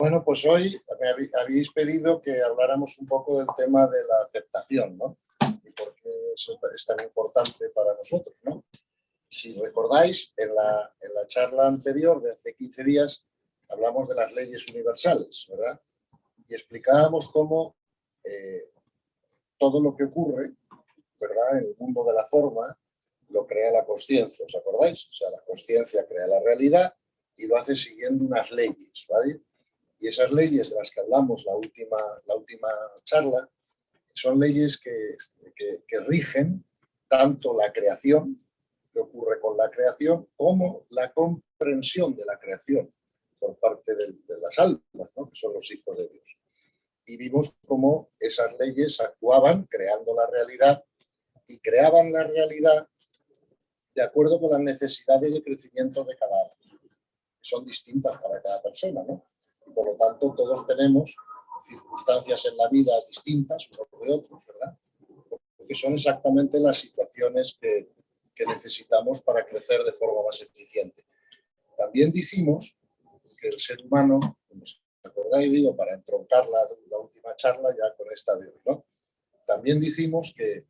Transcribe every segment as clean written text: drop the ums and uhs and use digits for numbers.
Bueno, pues hoy me habéis pedido que habláramos un poco del tema de la aceptación, ¿no? Y por qué eso es tan importante para nosotros, ¿no? Si recordáis, en la charla anterior de hace 15 días hablamos de las leyes universales, ¿verdad? Y explicábamos cómo todo lo que ocurre, ¿verdad?, en el mundo de la forma, lo crea la consciencia, ¿os acordáis? O sea, la consciencia crea la realidad y lo hace siguiendo unas leyes, ¿vale? Y esas leyes de las que hablamos la última charla son leyes que rigen tanto la creación, que ocurre con la creación, como la comprensión de la creación por parte de las almas, ¿no?, que son los hijos de Dios. Y vimos cómo esas leyes actuaban creando la realidad y creaban la realidad de acuerdo con las necesidades de crecimiento de cada uno, que son distintas para cada persona, ¿no? Y por lo tanto, todos tenemos circunstancias en la vida distintas unos de otros, ¿verdad? Porque son exactamente las situaciones que necesitamos para crecer de forma más eficiente. También dijimos que el ser humano, como os acordáis, digo, para entroncar la última charla ya con esta de hoy, ¿no? También dijimos que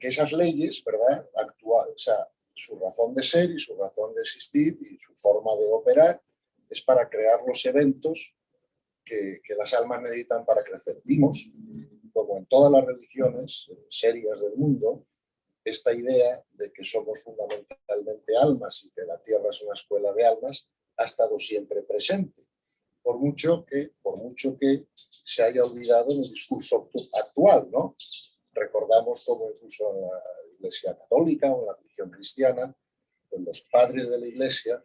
esas leyes, ¿verdad?, actual, o sea, su razón de ser y su razón de existir y su forma de operar es para crear los eventos que las almas necesitan para crecer. Vimos, como en todas las religiones serias del mundo, esta idea de que somos fundamentalmente almas y que la Tierra es una escuela de almas ha estado siempre presente, por mucho que se haya olvidado en el discurso actual, ¿no? Recordamos cómo incluso en la Iglesia católica o en la religión cristiana, pues los padres de la Iglesia,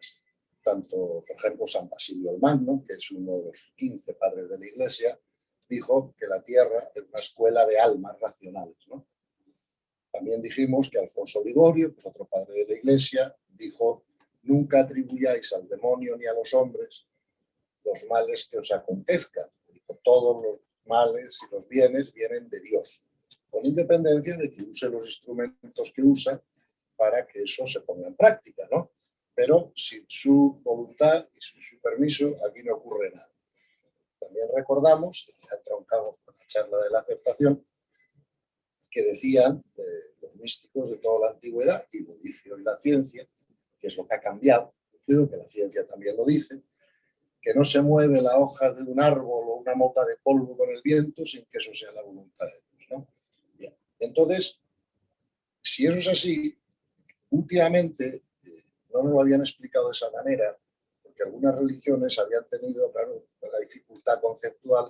tanto, por ejemplo, San Basilio el Magno, que es uno de los 15 padres de la Iglesia, dijo que la Tierra es una escuela de almas racionales, ¿no? También dijimos que Alfonso Ligorio, que es otro padre de la Iglesia, dijo: nunca atribuyáis al demonio ni a los hombres los males que os acontezcan. Dijo: todos los males y los bienes vienen de Dios, con independencia de que use los instrumentos que usa para que eso se ponga en práctica, ¿no? Pero sin su voluntad y sin su permiso aquí no ocurre nada. También recordamos, y ya troncamos con la charla de la aceptación, que decían los místicos de toda la antigüedad, y lo dice hoy la ciencia, que es lo que ha cambiado, creo que la ciencia también lo dice, que no se mueve la hoja de un árbol o una mota de polvo con el viento sin que eso sea la voluntad de Dios, ¿no? Bien. Entonces, si eso es así, últimamente no nos lo habían explicado de esa manera, porque algunas religiones habían tenido, claro, la dificultad conceptual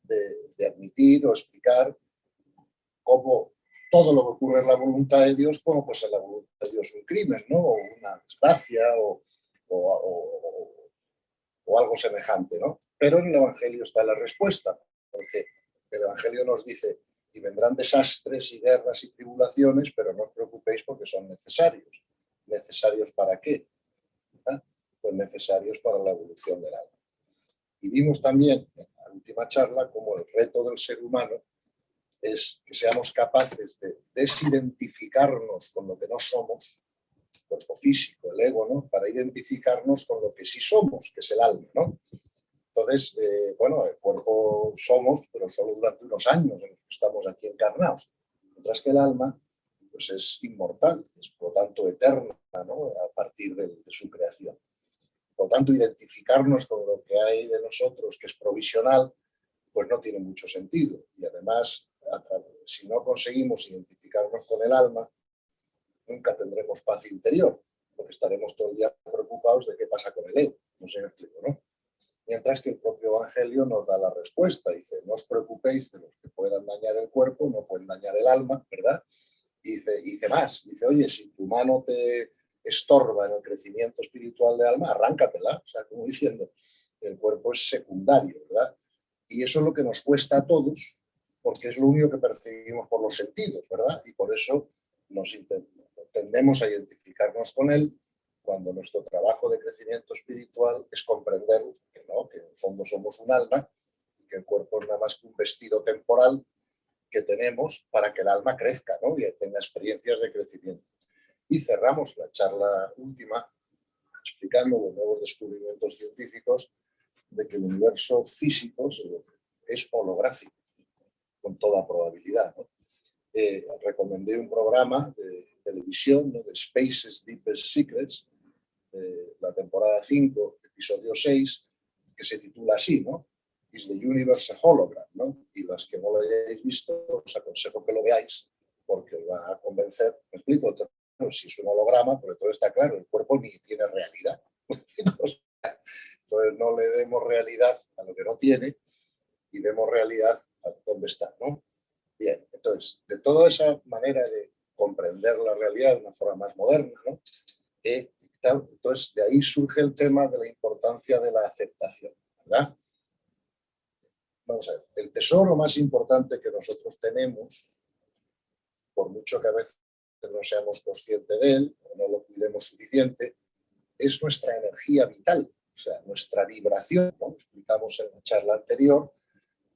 de admitir o explicar cómo todo lo que ocurre en la voluntad de Dios, como pues en la voluntad de Dios un crimen, ¿no?, o una desgracia, o algo semejante, ¿no? Pero en el Evangelio está la respuesta, porque el Evangelio nos dice: y vendrán desastres y guerras y tribulaciones, pero no os preocupéis porque son necesarios. ¿Necesarios para qué? ¿Ah? Pues necesarios para la evolución del alma. Y vimos también en la última charla cómo el reto del ser humano es que seamos capaces de desidentificarnos con lo que no somos, el cuerpo físico, el ego, ¿no?, para identificarnos con lo que sí somos, que es el alma, ¿no? Entonces, bueno, el cuerpo somos, pero solo durante unos años en los que estamos aquí encarnados, mientras que el alma pues es inmortal, es por lo tanto eterna, ¿no?, a partir de su creación. Por lo tanto, identificarnos con lo que hay de nosotros, que es provisional, pues no tiene mucho sentido. Y además, si no conseguimos identificarnos con el alma, nunca tendremos paz interior, porque estaremos todo el día preocupados de qué pasa con el ego. No sé si me explico, ¿no? Mientras que el propio Evangelio nos da la respuesta. Dice: no os preocupéis de los que puedan dañar el cuerpo, no pueden dañar el alma, ¿verdad? Y dice más. Dice: oye, si tu mano te estorba en el crecimiento espiritual de alma, arráncatela. O sea, como diciendo, el cuerpo es secundario, ¿verdad? Y eso es lo que nos cuesta a todos, porque es lo único que percibimos por los sentidos, ¿verdad? Y por eso tendemos a identificarnos con él, cuando nuestro trabajo de crecimiento espiritual es comprender que no, que en el fondo somos un alma y que el cuerpo es nada más que un vestido temporal que tenemos para que el alma crezca, ¿no?, y tenga experiencias de crecimiento. Y cerramos la charla última explicando los nuevos descubrimientos científicos de que el universo físico es holográfico, con toda probabilidad, ¿no? Recomendé un programa de televisión, ¿no?, de Space's Deepest Secrets, la temporada 5, episodio 6, que se titula así, ¿no? Is the Universe a Hologram, ¿no? Y las que no lo hayáis visto, os aconsejo que lo veáis, porque os va a convencer. Me explico, entonces, si es un holograma, pero todo está claro, el cuerpo ni tiene realidad. Entonces no le demos realidad a lo que no tiene y demos realidad a dónde está, ¿no? Bien, entonces, de toda esa manera de comprender la realidad de una forma más moderna, ¿no? Entonces, de ahí surge el tema de la importancia de la aceptación, ¿verdad? Vamos a ver, el tesoro más importante que nosotros tenemos, por mucho que a veces no seamos conscientes de él o no lo cuidemos suficiente, es nuestra energía vital, o sea, nuestra vibración, ¿no? Explicamos en la charla anterior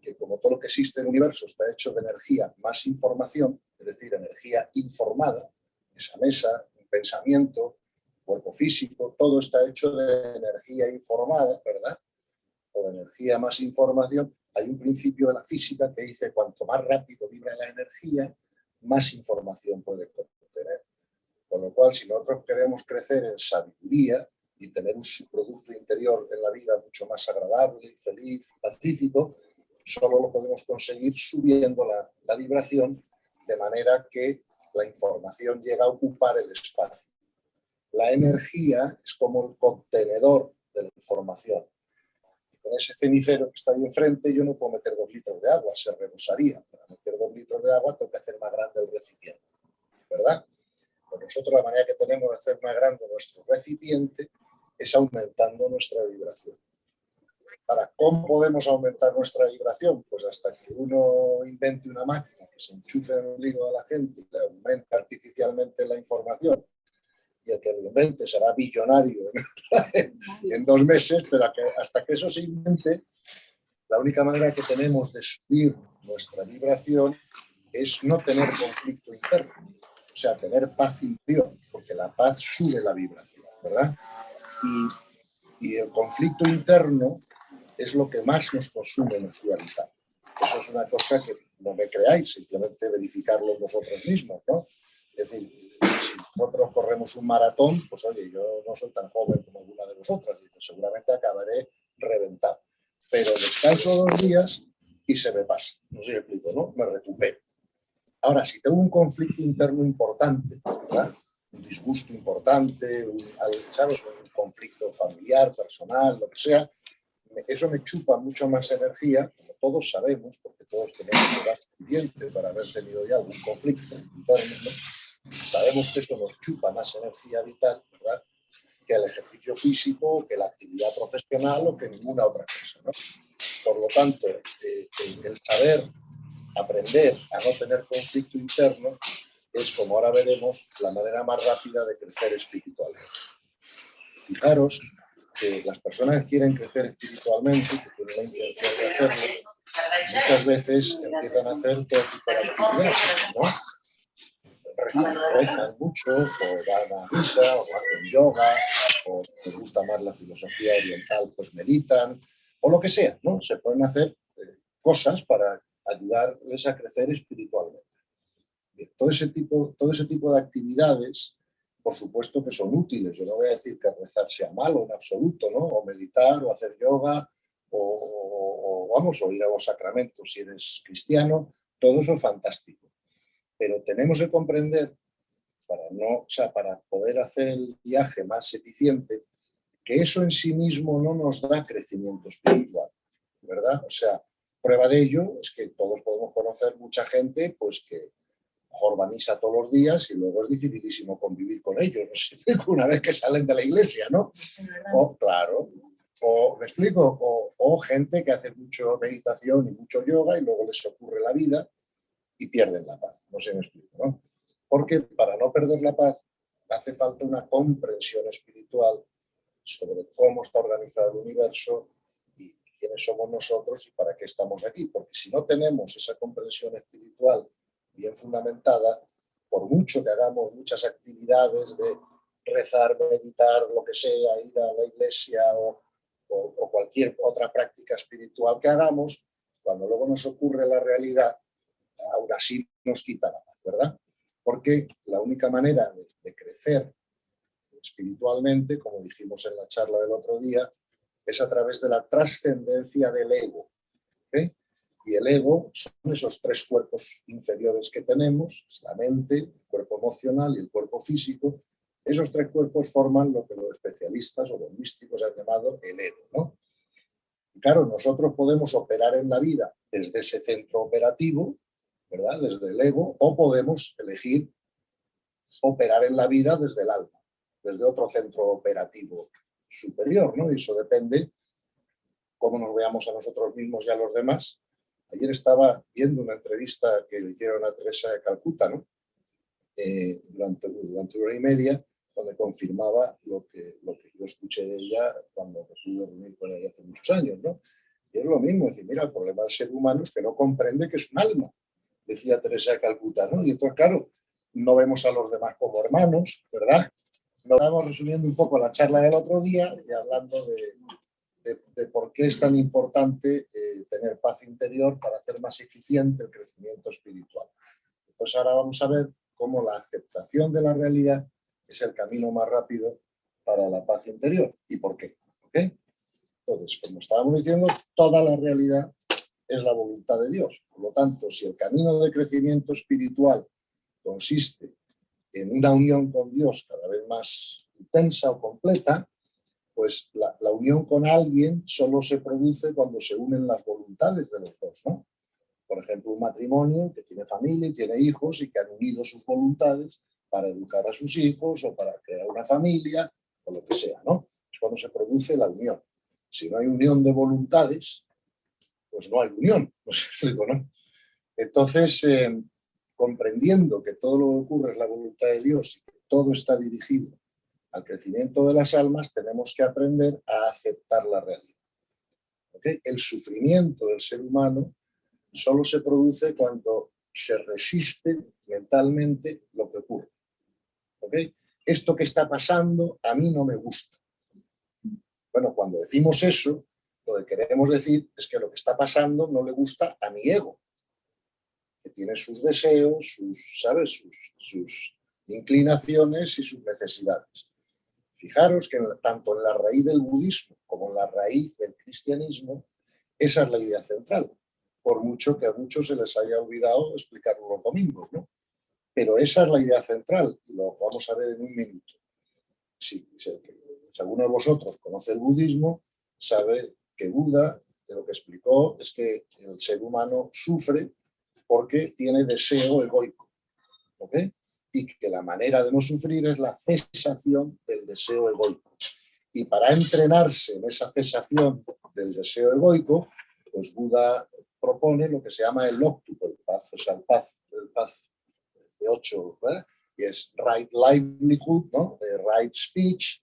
que como todo lo que existe en el universo está hecho de energía más información, es decir, energía informada, esa mesa, un pensamiento, cuerpo físico, todo está hecho de energía informada, ¿verdad? O de energía más información. Hay un principio de la física que dice cuanto más rápido vibra la energía, más información puede contener. Con lo cual, si nosotros queremos crecer en sabiduría y tener un subproducto interior en la vida mucho más agradable, feliz, pacífico, solo lo podemos conseguir subiendo la vibración de manera que la información llega a ocupar el espacio. La energía es como el contenedor de la información. En ese cenicero que está ahí enfrente yo no puedo meter 2 litros de agua, se rebosaría. Para meter 2 litros de agua tengo que hacer más grande el recipiente, ¿verdad? Pues nosotros la manera que tenemos de hacer más grande nuestro recipiente es aumentando nuestra vibración. Ahora, ¿cómo podemos aumentar nuestra vibración? Pues hasta que uno invente una máquina que se enchufe en el ombligo de la gente y le aumente artificialmente la información, y el que lo invente será billonario en 2 meses, pero hasta que eso se invente, la única manera que tenemos de subir nuestra vibración es no tener conflicto interno, o sea, tener paz interior, porque la paz sube la vibración, ¿verdad? Y el conflicto interno es lo que más nos consume energía vital. Eso es una cosa que no me creáis, simplemente verificarlo vosotros mismos, ¿no? Es decir, si nosotros corremos un maratón, pues oye, yo no soy tan joven como alguna de vosotras, seguramente acabaré reventado. Pero descanso 2 días y se me pasa. No sé si explico, ¿no? Me recupero. Ahora, si tengo un conflicto interno importante, ¿verdad?, un disgusto importante, ¿sabes?, un conflicto familiar, personal, lo que sea, eso me chupa mucho más energía, como todos sabemos, porque todos tenemos edad suficiente para haber tenido ya algún conflicto interno, ¿no? Sabemos que esto nos chupa más energía vital, ¿verdad?, que el ejercicio físico, que la actividad profesional o que ninguna otra cosa, ¿no? Por lo tanto, el saber aprender a no tener conflicto interno es, como ahora veremos, la manera más rápida de crecer espiritualmente. Fijaros que las personas que quieren crecer espiritualmente, que tienen la intención de hacerlo, muchas veces empiezan a hacer todo tipo de actividades, ¿no? Rezan mucho, o van a misa, o hacen yoga, o si les gusta más la filosofía oriental, pues meditan, o lo que sea, ¿no? Se pueden hacer cosas para ayudarles a crecer espiritualmente. Bien, todo ese tipo de actividades, por supuesto que son útiles. Yo no voy a decir que rezar sea malo en absoluto, ¿no? O meditar, o hacer yoga, o ir a los sacramentos si eres cristiano, todo eso es fantástico. Pero tenemos que comprender, para poder hacer el viaje más eficiente, que eso en sí mismo no nos da crecimiento espiritual, ¿verdad? O sea, prueba de ello es que todos podemos conocer mucha gente pues que mejor va a misa todos los días y luego es dificilísimo convivir con ellos, ¿no? ¿Me explico? Una vez que salen de la iglesia, ¿no? O, claro, o, ¿me explico? O gente que hace mucho meditación y mucho yoga y luego les ocurre la vida y pierden la paz, no sé si me explico, ¿no? Porque para no perder la paz hace falta una comprensión espiritual sobre cómo está organizado el universo y quiénes somos nosotros y para qué estamos aquí. Porque si no tenemos esa comprensión espiritual bien fundamentada, por mucho que hagamos muchas actividades de rezar, meditar, lo que sea, ir a la iglesia o cualquier otra práctica espiritual que hagamos, cuando luego nos ocurre la realidad, aún así nos quita la paz, ¿verdad? Porque la única manera de crecer espiritualmente, como dijimos en la charla del otro día, es a través de la trascendencia del ego. ¿Okay? Y el ego son esos tres cuerpos inferiores que tenemos, es la mente, el cuerpo emocional y el cuerpo físico. Esos tres cuerpos forman lo que los especialistas o los místicos han llamado el ego, ¿no? Y claro, nosotros podemos operar en la vida desde ese centro operativo, ¿verdad? Desde el ego, o podemos elegir operar en la vida desde el alma, desde otro centro operativo superior, ¿no? Y eso depende cómo nos veamos a nosotros mismos y a los demás. Ayer estaba viendo una entrevista que le hicieron a Teresa de Calcuta, ¿no? Durante una hora y media, donde confirmaba lo que yo escuché de ella cuando me pude reunir con ella hace muchos años, ¿no? Y es lo mismo, es decir, mira, el problema del ser humano es que no comprende que es un alma, decía Teresa de Calcuta, ¿no? Y entonces, claro, no vemos a los demás como hermanos, ¿verdad? Nos estamos resumiendo un poco la charla del otro día y hablando de por qué es tan importante tener paz interior para hacer más eficiente el crecimiento espiritual. Pues ahora vamos a ver cómo la aceptación de la realidad es el camino más rápido para la paz interior. ¿Y por qué? ¿Okay? Entonces, como estábamos diciendo, toda la realidad es la voluntad de Dios. Por lo tanto, si el camino de crecimiento espiritual consiste en una unión con Dios cada vez más intensa o completa, pues la unión con alguien solo se produce cuando se unen las voluntades de los dos, ¿no? Por ejemplo, un matrimonio que tiene familia y tiene hijos y que han unido sus voluntades para educar a sus hijos o para crear una familia o lo que sea, ¿no? Es cuando se produce la unión. Si no hay unión de voluntades, pues no hay unión, ¿no? Entonces, comprendiendo que todo lo que ocurre es la voluntad de Dios y que todo está dirigido al crecimiento de las almas, tenemos que aprender a aceptar la realidad. ¿Okay? El sufrimiento del ser humano solo se produce cuando se resiste mentalmente lo que ocurre. ¿Okay? Esto que está pasando a mí no me gusta. Bueno, cuando decimos eso, lo que queremos decir es que lo que está pasando no le gusta a mi ego, que tiene sus deseos, ¿sabes? Sus inclinaciones y sus necesidades. Fijaros que tanto en la raíz del budismo como en la raíz del cristianismo, esa es la idea central, por mucho que a muchos se les haya olvidado explicarlo los domingos, ¿no? Pero esa es la idea central y lo vamos a ver en un minuto. Si alguno de vosotros conoce el budismo, sabe que Buda lo que explicó es que el ser humano sufre porque tiene deseo egoico, ¿ok? Y que la manera de no sufrir es la cesación del deseo egoico. Y para entrenarse en esa cesación del deseo egoico, pues Buda propone lo que se llama el octuple, el paz, o sea, el paz de 8, ¿verdad? Y es right livelihood, ¿no? Right speech,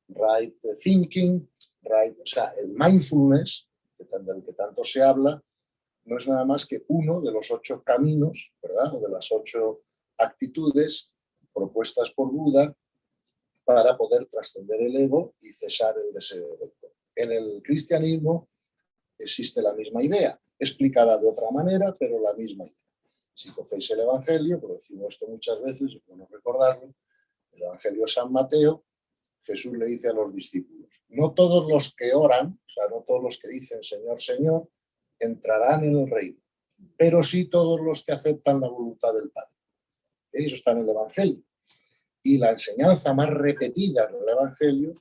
right thinking, right, o sea, el mindfulness, del que tanto se habla, no es nada más que uno de los 8 caminos, ¿verdad? O de las 8 actitudes propuestas por Buda para poder trascender el ego y cesar el deseo. En el cristianismo existe la misma idea, explicada de otra manera, pero la misma idea. Si cogéis el Evangelio, por decimos esto muchas veces, es bueno recordarlo, el Evangelio de San Mateo, Jesús le dice a los discípulos, no todos los que oran, o sea, no todos los que dicen Señor, Señor, entrarán en el reino, pero sí todos los que aceptan la voluntad del Padre. Eso está en el Evangelio. Y la enseñanza más repetida en el Evangelio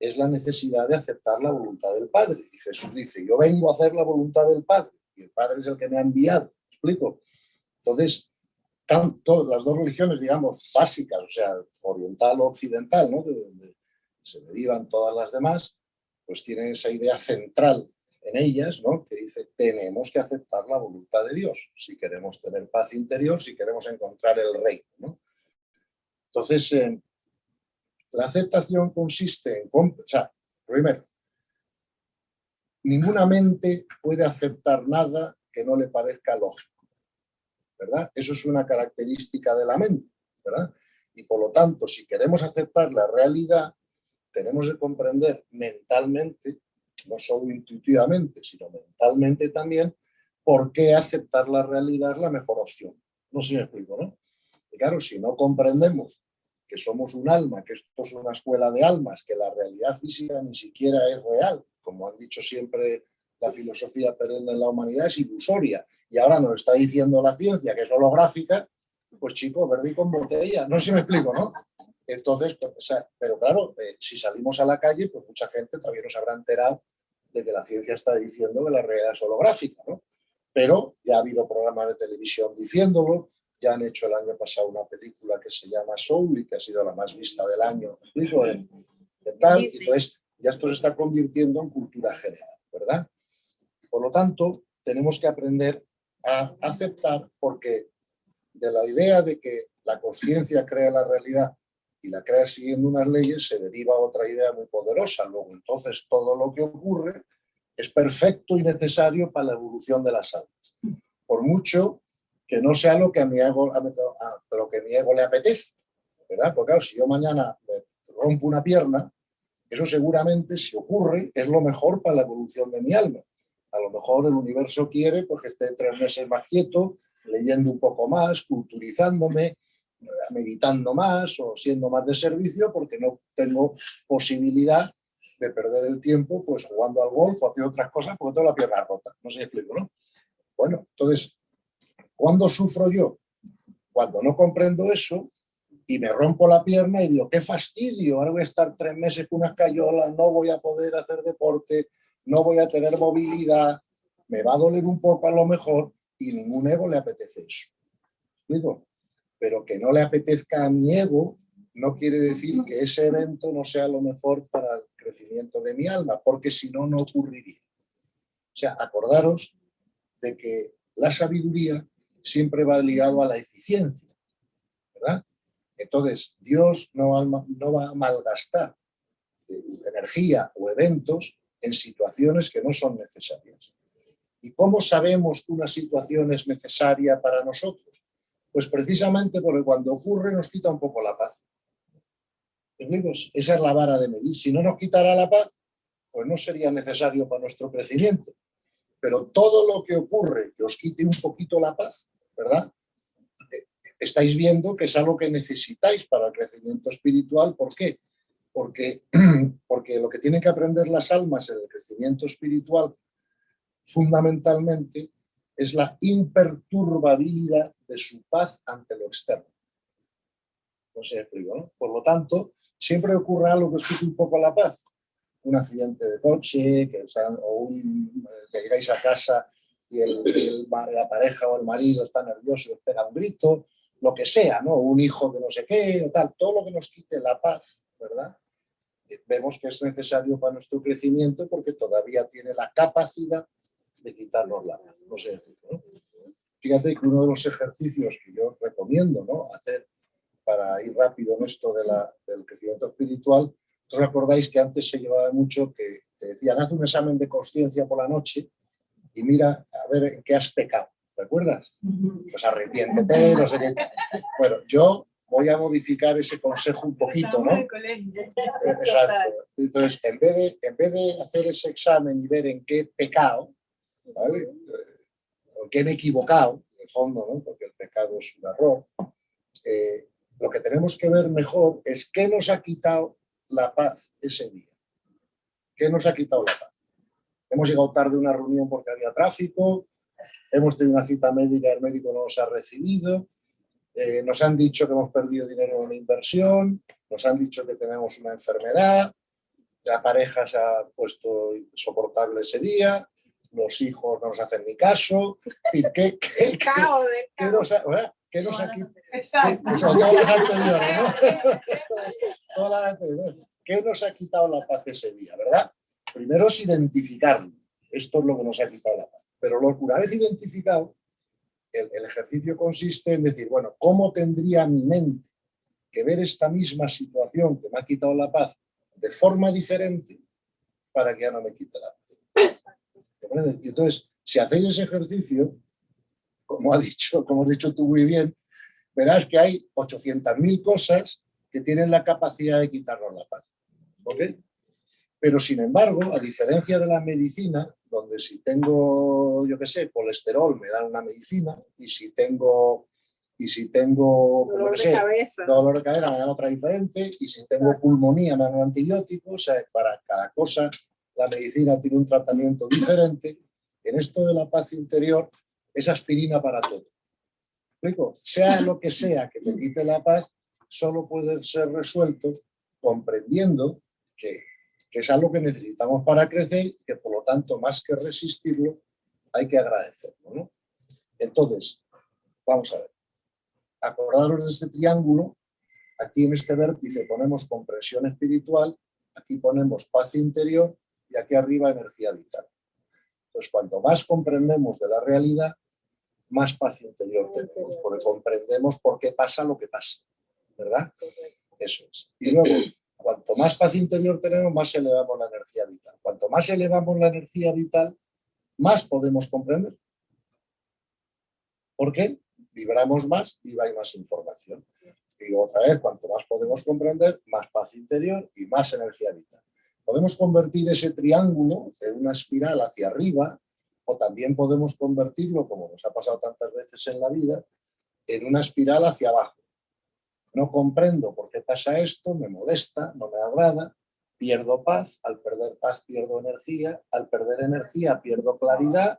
es la necesidad de aceptar la voluntad del Padre. Y Jesús dice, yo vengo a hacer la voluntad del Padre, y el Padre es el que me ha enviado. ¿Me explico? Entonces, tanto las dos religiones, digamos, básicas, o sea, oriental o occidental, ¿no? De donde se derivan todas las demás, pues tienen esa idea central en ellas, ¿no? Que dice, tenemos que aceptar la voluntad de Dios si queremos tener paz interior, si queremos encontrar el reino, ¿no? Entonces, la aceptación consiste en, o sea, primero, ninguna mente puede aceptar nada que no le parezca lógico, ¿verdad? Eso es una característica de la mente, ¿verdad? Y por lo tanto, si queremos aceptar la realidad, tenemos que comprender mentalmente, no solo intuitivamente, sino mentalmente también, por qué aceptar la realidad es la mejor opción. No sé si me explico, ¿no? Y claro, si no comprendemos que somos un alma, que esto es una escuela de almas, que la realidad física ni siquiera es real, como han dicho siempre la filosofía perenne en la humanidad, es ilusoria, y ahora nos está diciendo la ciencia que es holográfica, pues chicos, verde con botella, no sé si me explico, ¿no? Entonces, pues, o sea, pero claro, si salimos a la calle, pues mucha gente todavía no se habrá enterado de que la ciencia está diciendo que la realidad es holográfica, ¿no? Pero ya ha habido programas de televisión diciéndolo, ya han hecho el año pasado una película que se llama Soul y que ha sido la más vista del año, explico, de tal, y entonces ya esto se está convirtiendo en cultura general, ¿verdad? Por lo tanto, tenemos que aprender a aceptar, porque de la idea de que la conciencia crea la realidad y la crea siguiendo unas leyes, se deriva otra idea muy poderosa. Luego, entonces, todo lo que ocurre es perfecto y necesario para la evolución de las almas. Por mucho que no sea lo que a mi ego le apetece, ¿verdad? Porque claro, si yo mañana me rompo una pierna, eso seguramente, si ocurre, es lo mejor para la evolución de mi alma. A lo mejor el universo quiere pues, que esté 3 meses más quieto, leyendo un poco más, culturizándome, meditando más o siendo más de servicio, porque no tengo posibilidad de perder el tiempo pues jugando al golf o haciendo otras cosas porque tengo la pierna rota. No sé si explico, ¿no? Bueno, entonces, ¿cuándo sufro yo? Cuando no comprendo eso y me rompo la pierna y digo, qué fastidio, ahora voy a estar 3 meses con unas cayolas, no voy a poder hacer deporte, no voy a tener movilidad, me va a doler un poco a lo mejor y ningún ego le apetece eso. ¿Explico? Pero que no le apetezca a mi ego no quiere decir que ese evento no sea lo mejor para el crecimiento de mi alma, porque si no, no ocurriría. O sea, acordaros de que la sabiduría siempre va ligado a la eficiencia, ¿verdad? Entonces, Dios no va a malgastar energía o eventos en situaciones que no son necesarias. ¿Y cómo sabemos que una situación es necesaria para nosotros? Pues precisamente porque cuando ocurre nos quita un poco la paz. Esa es la vara de medir. Si no nos quitara la paz, pues no sería necesario para nuestro crecimiento. Pero todo lo que ocurre que os quite un poquito la paz, ¿verdad? Estáis viendo que es algo que necesitáis para el crecimiento espiritual. ¿Por qué? Porque lo que tienen que aprender las almas en el crecimiento espiritual fundamentalmente es la imperturbabilidad de su paz ante lo externo. No sé, explico, ¿no? Por lo tanto, siempre ocurre algo que os quite un poco la paz. Un accidente de coche, que llegáis a casa y la pareja o el marido está nervioso y os pega un grito, lo que sea, ¿no? Un hijo que no sé qué, o tal, todo lo que nos quite la paz, ¿verdad? Vemos que es necesario para nuestro crecimiento porque todavía tiene la capacidad de quitarnos la paz. No sé, ¿no? Fíjate que uno de los ejercicios que yo recomiendo, ¿no?, hacer para ir rápido en esto del crecimiento espiritual, ¿os acordáis que antes se llevaba mucho que te decían, haz un examen de conciencia por la noche y mira a ver en qué has pecado? ¿Te acuerdas? Pues arrepiéntete, no sé qué. Bueno, yo voy a modificar ese consejo un poquito, ¿no? Exacto. Entonces, en vez de hacer ese examen y ver en qué he pecado, ¿vale?, en qué me he equivocado, en el fondo, ¿no?, porque el pecado es un error, lo que tenemos que ver mejor es qué nos ha quitado la paz ese día. ¿Qué nos ha quitado la paz? Hemos llegado tarde a una reunión porque había tráfico, hemos tenido una cita médica, el médico no nos ha recibido, nos han dicho que hemos perdido dinero en una inversión, nos han dicho que tenemos una enfermedad, la pareja se ha puesto insoportable ese día, los hijos no nos hacen ni caso. ¿Qué nos ha quitado? Todas las anteriores, ¿no? Todas las anteriores. ¿Qué nos ha quitado la paz ese día, verdad? Primero es identificarlo. Esto es lo que nos ha quitado la paz. Pero una vez identificado, el ejercicio consiste en decir, bueno, ¿cómo tendría mi mente que ver esta misma situación que me ha quitado la paz de forma diferente para que ya no me quite la paz? Y entonces, si hacéis ese ejercicio, como has dicho tú muy bien, verás que hay 800.000 cosas que tienen la capacidad de quitarnos la paz. ¿Ok? Pero, sin embargo, a diferencia de la medicina, donde si tengo, yo qué sé, colesterol, me dan una medicina, y si tengo dolor de cabeza, me dan otra diferente, y si tengo pulmonía, me dan un antibiótico. O sea, para cada cosa la medicina tiene un tratamiento diferente. En esto de la paz interior es aspirina para todo. ¿Explico? Sea lo que sea que te quite la paz, solo puede ser resuelto comprendiendo que es algo que necesitamos para crecer y que, por lo tanto, más que resistirlo, hay que agradecerlo, ¿no? Entonces, vamos a ver. Acordaros de este triángulo. Aquí en este vértice ponemos comprensión espiritual, aquí ponemos paz interior y aquí arriba energía vital. Entonces, cuanto más comprendemos de la realidad, más paz interior tenemos, porque comprendemos por qué pasa lo que pasa, ¿verdad? Eso es. Y luego, cuanto más paz interior tenemos, más elevamos la energía vital. Cuanto más elevamos la energía vital, más podemos comprender. ¿Por qué? Vibramos más y hay más información. Y otra vez, cuanto más podemos comprender, más paz interior y más energía vital. Podemos convertir ese triángulo en una espiral hacia arriba, o también podemos convertirlo, como nos ha pasado tantas veces en la vida, en una espiral hacia abajo. No comprendo por qué pasa esto, me molesta, no me agrada, pierdo paz, al perder paz pierdo energía, al perder energía pierdo claridad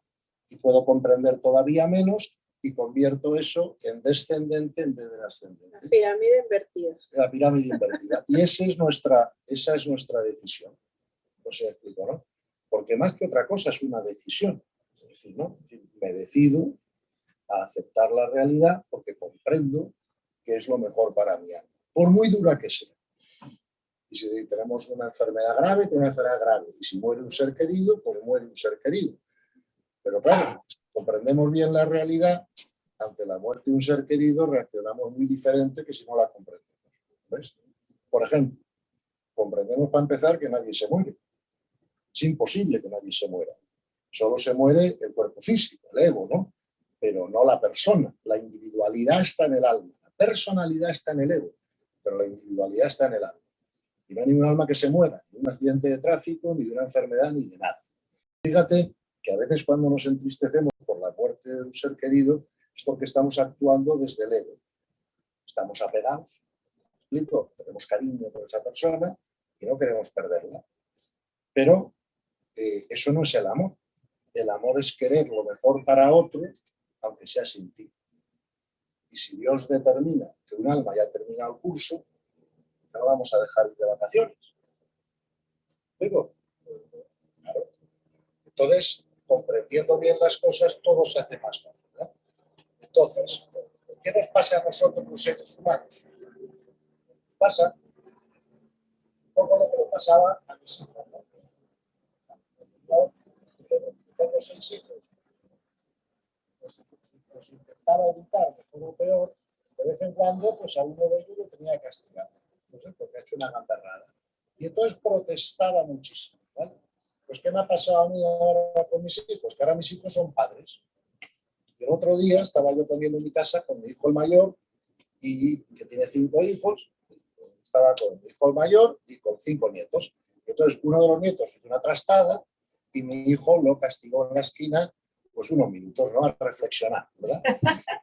y puedo comprender todavía menos y convierto eso en descendente en vez de ascendente. La pirámide invertida. La pirámide invertida. Y esa es nuestra decisión. No sé, explico, ¿no? Porque más que otra cosa es una decisión. Es decir, ¿no? Me decido a aceptar la realidad porque comprendo que es lo mejor para mi alma, por muy dura que sea. Y si tenemos una enfermedad grave, una enfermedad grave. Y si muere un ser querido, pues muere un ser querido. Pero claro, si comprendemos bien la realidad, ante la muerte de un ser querido reaccionamos muy diferente que si no la comprendemos. ¿Ves? Por ejemplo, comprendemos para empezar que nadie se muere. Es imposible que nadie se muera. Solo se muere el cuerpo físico, el ego, ¿no? Pero no la persona. La individualidad está en el alma. La personalidad está en el ego, pero la individualidad está en el alma. Y no hay ningún alma que se muera, ni de un accidente de tráfico, ni de una enfermedad, ni de nada. Fíjate que a veces cuando nos entristecemos por la muerte de un ser querido es porque estamos actuando desde el ego. Estamos apegados, ¿me explico? Tenemos cariño por esa persona y no queremos perderla. Pero eso no es el amor. El amor es querer lo mejor para otro, aunque sea sin ti. Y si Dios determina que un alma ya ha terminado el curso, no vamos a dejar ir de vacaciones. ¿Digo? Claro. Entonces, comprendiendo bien las cosas, todo se hace más fácil, ¿no? Entonces, ¿qué nos pasa a nosotros los seres humanos? Nos pasa un poco lo que le pasaba a mis hijos, ¿no? Tengo 6 hijos, pues los intentaba educar mejor o peor, de vez en cuando pues a uno de ellos lo tenía que castigar, no sé, porque ha hecho una gamberrada. Y entonces protestaba muchísimo, ¿vale? Pues ¿qué me ha pasado a mí ahora con mis hijos? Que ahora mis hijos son padres. Y el otro día estaba yo comiendo en mi casa con mi hijo el mayor, y que tiene 5 hijos, estaba con mi hijo el mayor y con 5 nietos. Entonces uno de los nietos hizo una trastada y mi hijo lo castigó en la esquina pues unos minutos, ¿no? A reflexionar, ¿verdad?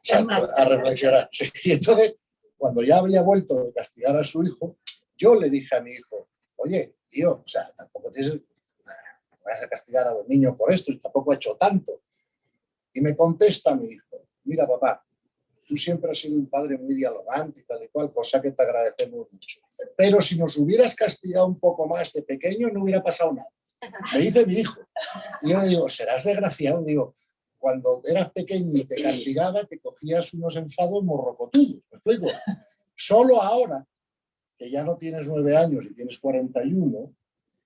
Exacto, a reflexionar. Y entonces, cuando ya había vuelto de castigar a su hijo, yo le dije a mi hijo, oye, tío, o sea, tampoco vas a castigar a los niños por esto y tampoco he hecho tanto. Y me contesta mi hijo, mira papá, tú siempre has sido un padre muy dialogante y tal y cual, cosa que te agradecemos mucho. Pero si nos hubieras castigado un poco más de pequeño, no hubiera pasado nada. Me dice mi hijo. Y yo le digo, serás desgraciado. Digo, cuando eras pequeño y te castigaba, te cogías unos enfados morrocotudos. ¿Me explico? Solo ahora, que ya no tienes 9 años y tienes 41,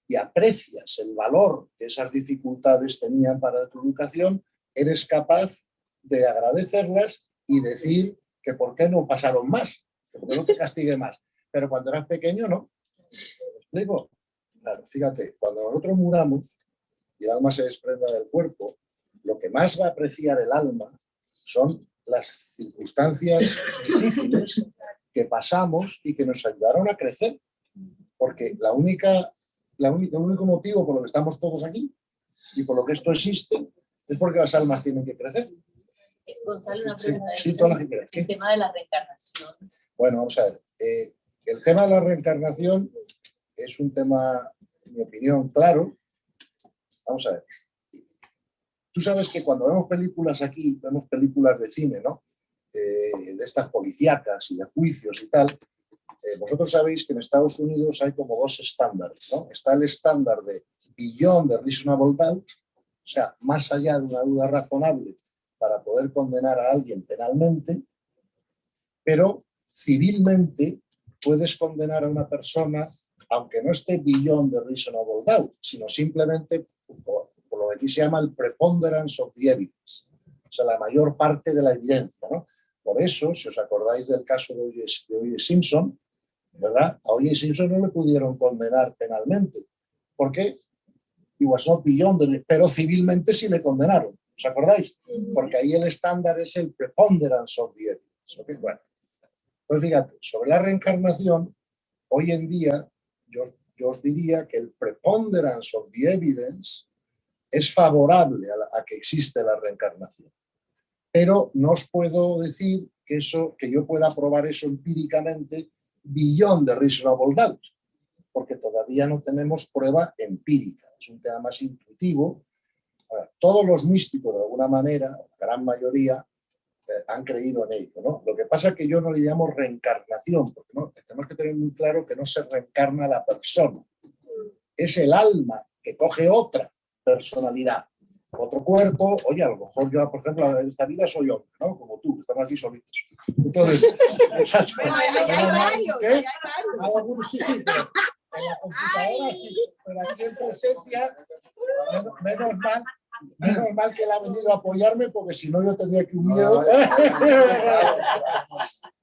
y aprecias el valor que esas dificultades tenían para tu educación, eres capaz de agradecerlas y decir que por qué no pasaron más, que por qué no te castigue más. Pero cuando eras pequeño, no. ¿Me explico? Claro, fíjate, cuando nosotros muramos y el alma se desprenda del cuerpo, lo que más va a apreciar el alma son las circunstancias difíciles que pasamos y que nos ayudaron a crecer. Porque el único motivo por lo que estamos todos aquí y por lo que esto existe es porque las almas tienen que crecer. Gonzalo, una pregunta. Sí, todas las que quieras. El tema de la reencarnación. Bueno, vamos a ver. El tema de la reencarnación es un tema, en mi opinión, claro. Vamos a ver. Tú sabes que cuando vemos películas aquí, vemos películas de cine, ¿no? De estas policíacas y de juicios y tal. Vosotros sabéis que en Estados Unidos hay como dos estándares, ¿no? Está el estándar de beyond the reasonable doubt, o sea, más allá de una duda razonable para poder condenar a alguien penalmente, pero civilmente puedes condenar a una persona aunque no esté beyond the reasonable doubt, sino simplemente por lo que aquí se llama el preponderance of the evidence, o sea, la mayor parte de la evidencia, ¿no? Por eso, si os acordáis del caso de O.J. Simpson, ¿verdad? A O.J. Simpson no le pudieron condenar penalmente. ¿Por qué? He was not beyond the, pero civilmente sí le condenaron. ¿Os acordáis? Porque ahí el estándar es el preponderance of the evidence. ¿Okay? Bueno, pues fíjate, sobre la reencarnación, hoy en día yo os diría que el preponderance of the evidence es favorable a que existe la reencarnación. Pero no os puedo decir que yo pueda probar eso empíricamente beyond the reasonable doubt, porque todavía no tenemos prueba empírica. Es un tema más intuitivo. Ahora, todos los místicos, de alguna manera, la gran mayoría, han creído en ello, ¿no? Lo que pasa es que yo no le llamo reencarnación, porque ¿no? Tenemos que tener muy claro que no se reencarna la persona. Es el alma que coge otra personalidad, otro cuerpo. Oye, a lo mejor yo, por ejemplo, en esta vida soy hombre, ¿no? Como tú, que estamos aquí solitos. Entonces, hay varios. Hay algunos sí, pero en la computadora sí, pero aquí en presencia, menos mal que él ha venido a apoyarme, porque si no yo tendría que un miedo.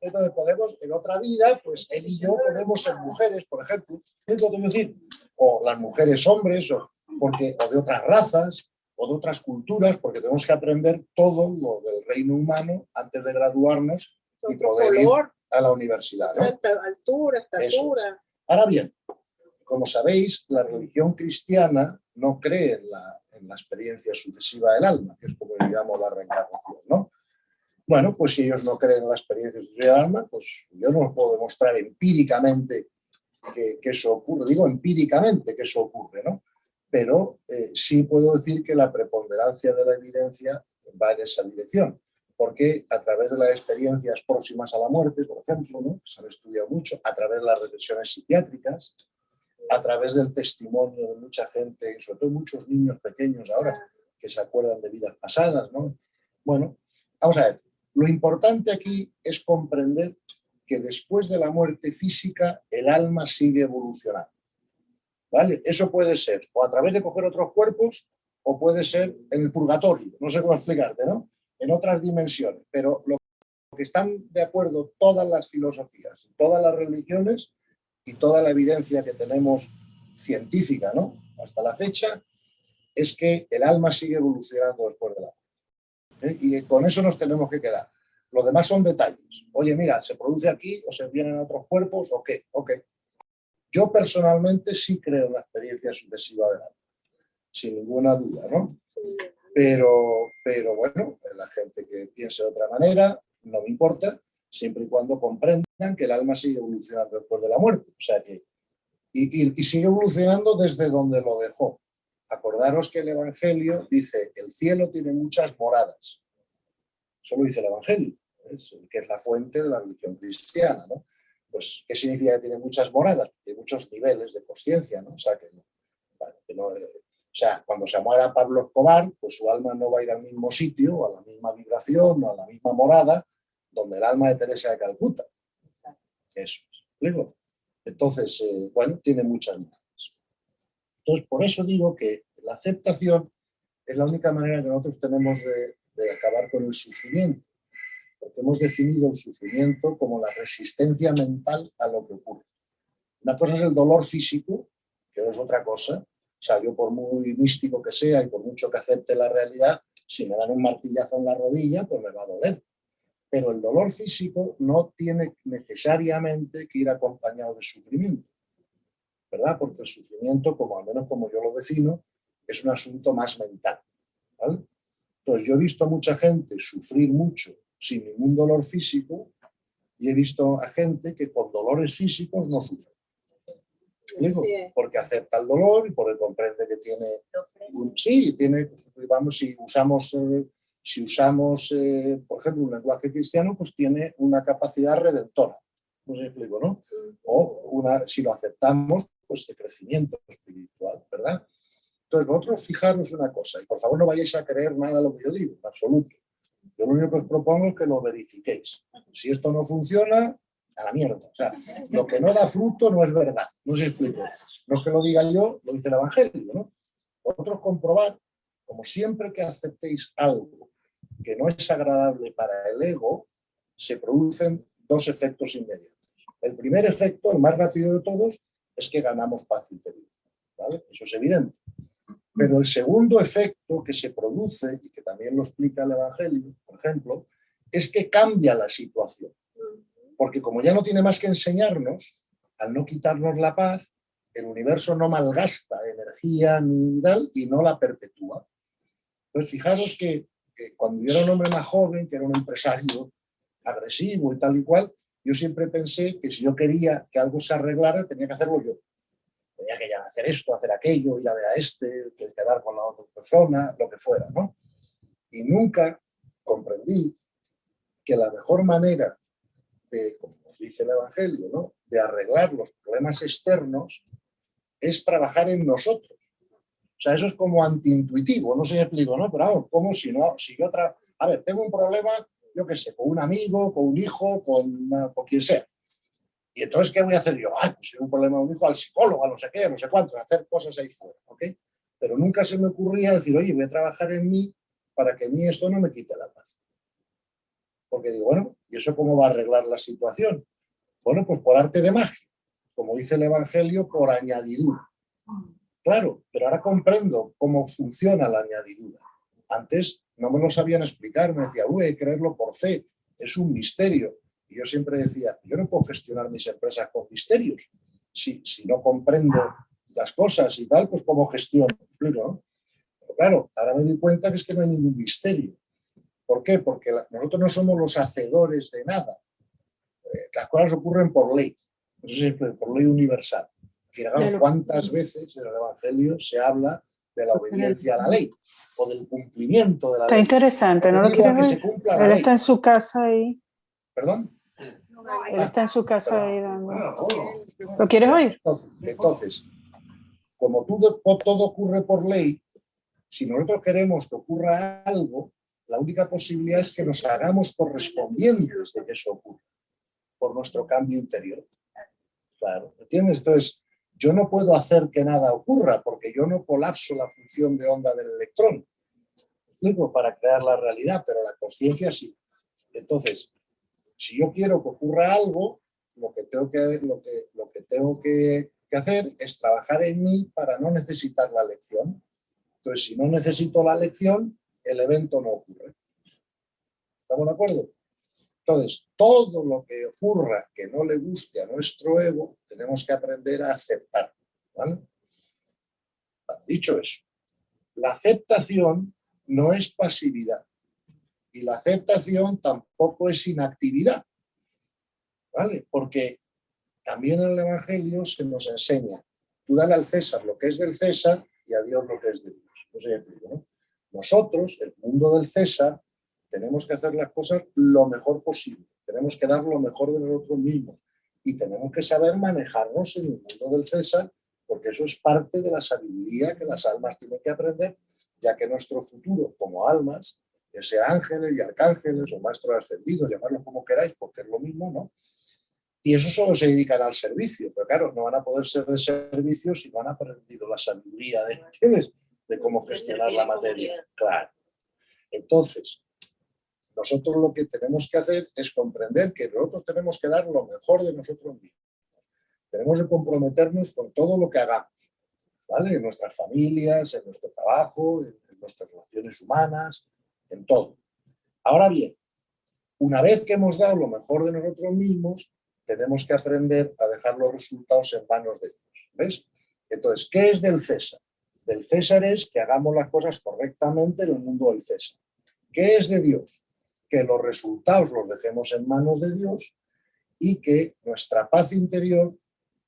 Entonces podemos, en otra vida, pues él y yo podemos ser mujeres, por ejemplo, decir, o las mujeres hombres, o de otras razas, o de otras culturas, porque tenemos que aprender todo lo del reino humano antes de graduarnos y poder ir a la universidad, ¿no? Altura, estatura. Ahora bien, como sabéis, la religión cristiana no cree en la experiencia sucesiva del alma, que es como yo llamo la reencarnación, ¿no? Bueno, pues si ellos no creen en la experiencia sucesiva del alma, pues yo no os puedo demostrar empíricamente que eso ocurre. Digo empíricamente que eso ocurre, ¿no? Pero sí puedo decir que la preponderancia de la evidencia va en esa dirección, porque a través de las experiencias próximas a la muerte, por ejemplo, ¿no? Se han estudiado mucho, a través de las regresiones psiquiátricas, a través del testimonio de mucha gente, sobre todo muchos niños pequeños ahora, que se acuerdan de vidas pasadas, ¿no? Bueno, vamos a ver, lo importante aquí es comprender que después de la muerte física el alma sigue evolucionando, ¿vale? Eso puede ser o a través de coger otros cuerpos o puede ser en el purgatorio, no sé cómo explicarte, ¿no? En otras dimensiones, pero lo que están de acuerdo todas las filosofías, todas las religiones y toda la evidencia que tenemos científica, ¿no? Hasta la fecha, es que el alma sigue evolucionando después de la muerte. Y con eso nos tenemos que quedar. Lo demás son detalles. Oye, mira, ¿se produce aquí o se vienen a otros cuerpos o qué? Ok. Yo personalmente sí creo en la experiencia sucesiva del alma, sin ninguna duda, ¿no? Pero bueno, la gente que piense de otra manera, no me importa, siempre y cuando comprendan que el alma sigue evolucionando después de la muerte. O sea que, y sigue evolucionando desde donde lo dejó. Acordaros que el Evangelio dice, el cielo tiene muchas moradas. Eso lo dice el Evangelio, que es la fuente de la religión cristiana, ¿no? Pues, ¿qué significa que tiene muchas moradas? Tiene muchos niveles de conciencia, ¿no? O sea, o sea, cuando se muera Pablo Escobar, pues su alma no va a ir al mismo sitio, o a la misma vibración, o a la misma morada, donde el alma de Teresa de Calcuta. Eso, ¿explico? Entonces, bueno, tiene muchas moradas. Entonces, por eso digo que la aceptación es la única manera que nosotros tenemos de acabar con el sufrimiento, porque hemos definido el sufrimiento como la resistencia mental a lo que ocurre. Una cosa es el dolor físico, que no es otra cosa. O sea, yo por muy místico que sea y por mucho que acepte la realidad, si me dan un martillazo en la rodilla, pues me va a doler. Pero el dolor físico no tiene necesariamente que ir acompañado de sufrimiento, ¿verdad? Porque el sufrimiento, como al menos como yo lo defino, es un asunto más mental, ¿vale? Entonces yo he visto a mucha gente sufrir mucho sin ningún dolor físico y he visto a gente que con dolores físicos no sufre. ¿Explico? Porque acepta el dolor y porque comprende que tiene... Sí, tiene, vamos, si usamos, por ejemplo, un lenguaje cristiano, pues tiene una capacidad redentora. No sé si explico, ¿no? O si lo aceptamos, pues de crecimiento espiritual, ¿verdad? Entonces, vosotros fijaros una cosa, y por favor no vayáis a creer nada de lo que yo digo, en absoluto. Yo lo único que os propongo es que lo verifiquéis. Si esto no funciona, a la mierda. O sea, lo que no da fruto no es verdad. No se explico. No es que lo diga yo, lo dice el Evangelio, ¿no? Vosotros comprobad, como siempre que aceptéis algo que no es agradable para el ego, se producen dos efectos inmediatos. El primer efecto, el más rápido de todos, es que ganamos paz interior, ¿vale? Eso es evidente. Pero el segundo efecto que se produce, y que también lo explica el Evangelio, por ejemplo, es que cambia la situación. Porque como ya no tiene más que enseñarnos, al no quitarnos la paz, el universo no malgasta energía ni tal y no la perpetúa. Pues fijaros que cuando yo era un hombre más joven, que era un empresario agresivo y tal y cual, yo siempre pensé que si yo quería que algo se arreglara, tenía que hacerlo yo. Tenía que ya hacer esto, hacer aquello, ir a ver a este, quedar con la otra persona, lo que fuera, ¿no? Y nunca comprendí que la mejor manera de, como nos dice el Evangelio, ¿no?, de arreglar los problemas externos es trabajar en nosotros. O sea, eso es como antiintuitivo, no sé si me explico, ¿no? Pero vamos, como si no, si yo a ver, tengo un problema, yo qué sé, con un amigo, con un hijo, con quien sea. Y entonces, ¿qué voy a hacer yo? Ay, pues si tengo un problema con un hijo, al psicólogo, a no sé qué, no sé cuánto, hacer cosas ahí fuera, ¿ok? Pero nunca se me ocurría decir, oye, voy a trabajar en mí para que a mí esto no me quite la paz. Porque digo, bueno, ¿y eso cómo va a arreglar la situación? Bueno, pues por arte de magia, como dice el Evangelio, por añadidura. Claro, pero ahora comprendo cómo funciona la añadidura. Antes no me lo sabían explicar, me decía, hay que creerlo por fe, es un misterio. Y yo siempre decía, yo no puedo gestionar mis empresas con misterios. Si no comprendo las cosas y tal, pues ¿cómo gestiono? ¿No? Pero claro, ahora me doy cuenta que es que no hay ningún misterio. ¿Por qué? Porque nosotros no somos los hacedores de nada. Las cosas ocurren por ley, por ley universal. Fijaros cuántas veces en el Evangelio se habla de la obediencia a la ley o del cumplimiento de la ley. Está interesante, ¿no lo quieres ver? Él está en su casa ahí. ¿Perdón? Él está en su casa ahí dando. ¿Lo quieres oír? Entonces, como todo ocurre por ley, si nosotros queremos que ocurra algo, la única posibilidad es que nos hagamos correspondientes de que eso ocurra, por nuestro cambio interior. Claro, ¿entiendes? Entonces, yo no puedo hacer que nada ocurra porque yo no colapso la función de onda del electrón. ¿Explico? Para crear la realidad, pero la conciencia sí. Entonces, si yo quiero que ocurra algo, lo que tengo que hacer es trabajar en mí para no necesitar la lección. Entonces, si no necesito la lección, el evento no ocurre. ¿Estamos de acuerdo? Entonces, todo lo que ocurra que no le guste a nuestro ego, tenemos que aprender a aceptar, ¿vale? Dicho eso, la aceptación no es pasividad y la aceptación tampoco es inactividad, ¿vale? Porque también en el Evangelio se nos enseña, tú dale al César lo que es del César y a Dios lo que es de Dios. No sé, ¿no? Nosotros, el mundo del César, tenemos que hacer las cosas lo mejor posible. Tenemos que dar lo mejor de nosotros mismos y tenemos que saber manejarnos en el mundo del César, porque eso es parte de la sabiduría que las almas tienen que aprender, ya que nuestro futuro como almas, ya sea ángeles y arcángeles o maestros ascendidos, llamarlos como queráis, porque es lo mismo, ¿no? Y eso solo se dedican al servicio, pero claro, no van a poder ser de servicio si no han aprendido la sabiduría de cómo gestionar la materia. Claro. Entonces, nosotros lo que tenemos que hacer es comprender que nosotros tenemos que dar lo mejor de nosotros mismos. Tenemos que comprometernos con todo lo que hagamos, ¿vale? En nuestras familias, en nuestro trabajo, en nuestras relaciones humanas, en todo. Ahora bien, una vez que hemos dado lo mejor de nosotros mismos, tenemos que aprender a dejar los resultados en manos de Dios. ¿Ves? Entonces, ¿qué es del César? Del César es que hagamos las cosas correctamente en el mundo del César. ¿Qué es de Dios? Que los resultados los dejemos en manos de Dios y que nuestra paz interior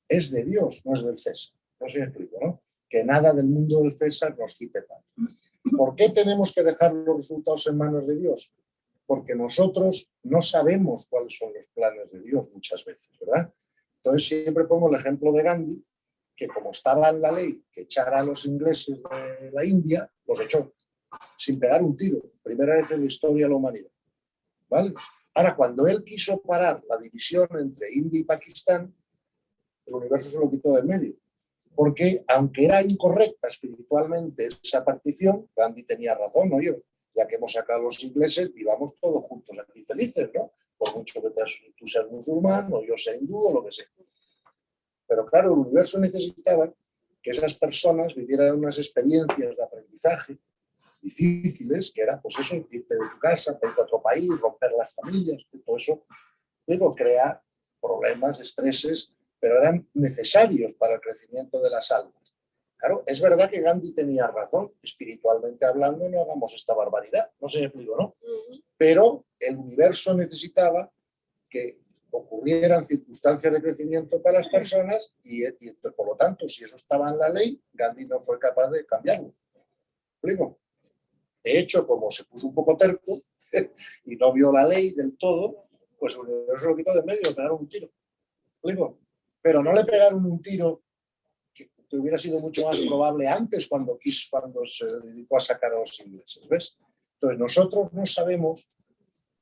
es de Dios, no es del César. No sé si me explico, ¿no? Que nada del mundo del César nos quite paz. ¿Por qué tenemos que dejar los resultados en manos de Dios? Porque nosotros no sabemos cuáles son los planes de Dios muchas veces, ¿verdad? Entonces siempre pongo el ejemplo de Gandhi, que como estaba en la ley que echara a los ingleses de la India, los echó, sin pegar un tiro. Primera vez en la historia de la humanidad. ¿Vale? Ahora, cuando él quiso parar la división entre India y Pakistán, el universo se lo quitó del medio. Porque, aunque era incorrecta espiritualmente esa partición, Gandhi tenía razón, ¿no? Ya que hemos sacado a los ingleses, vivamos todos juntos aquí felices, ¿no? Por mucho que tú seas musulmán o yo sea hindú o lo que sea. Pero claro, el universo necesitaba que esas personas vivieran unas experiencias de aprendizaje difíciles, que era, pues eso, irte de tu casa, irte a otro país, romper las familias, todo eso, luego crea problemas, estreses, pero eran necesarios para el crecimiento de las almas. Claro, es verdad que Gandhi tenía razón, espiritualmente hablando, no hagamos esta barbaridad, no sé si me explico, ¿no? Pero el universo necesitaba que ocurrieran circunstancias de crecimiento para las personas y por lo tanto, si eso estaba en la ley, Gandhi no fue capaz de cambiarlo. ¿Me explico? De hecho, como se puso un poco terco y no vio la ley del todo, pues el universo lo quitó de medio, le pegaron un tiro. ¿Me explico? Pero no le pegaron un tiro que hubiera sido mucho más probable antes cuando se dedicó a sacar a los ingleses, ¿ves? Entonces nosotros no sabemos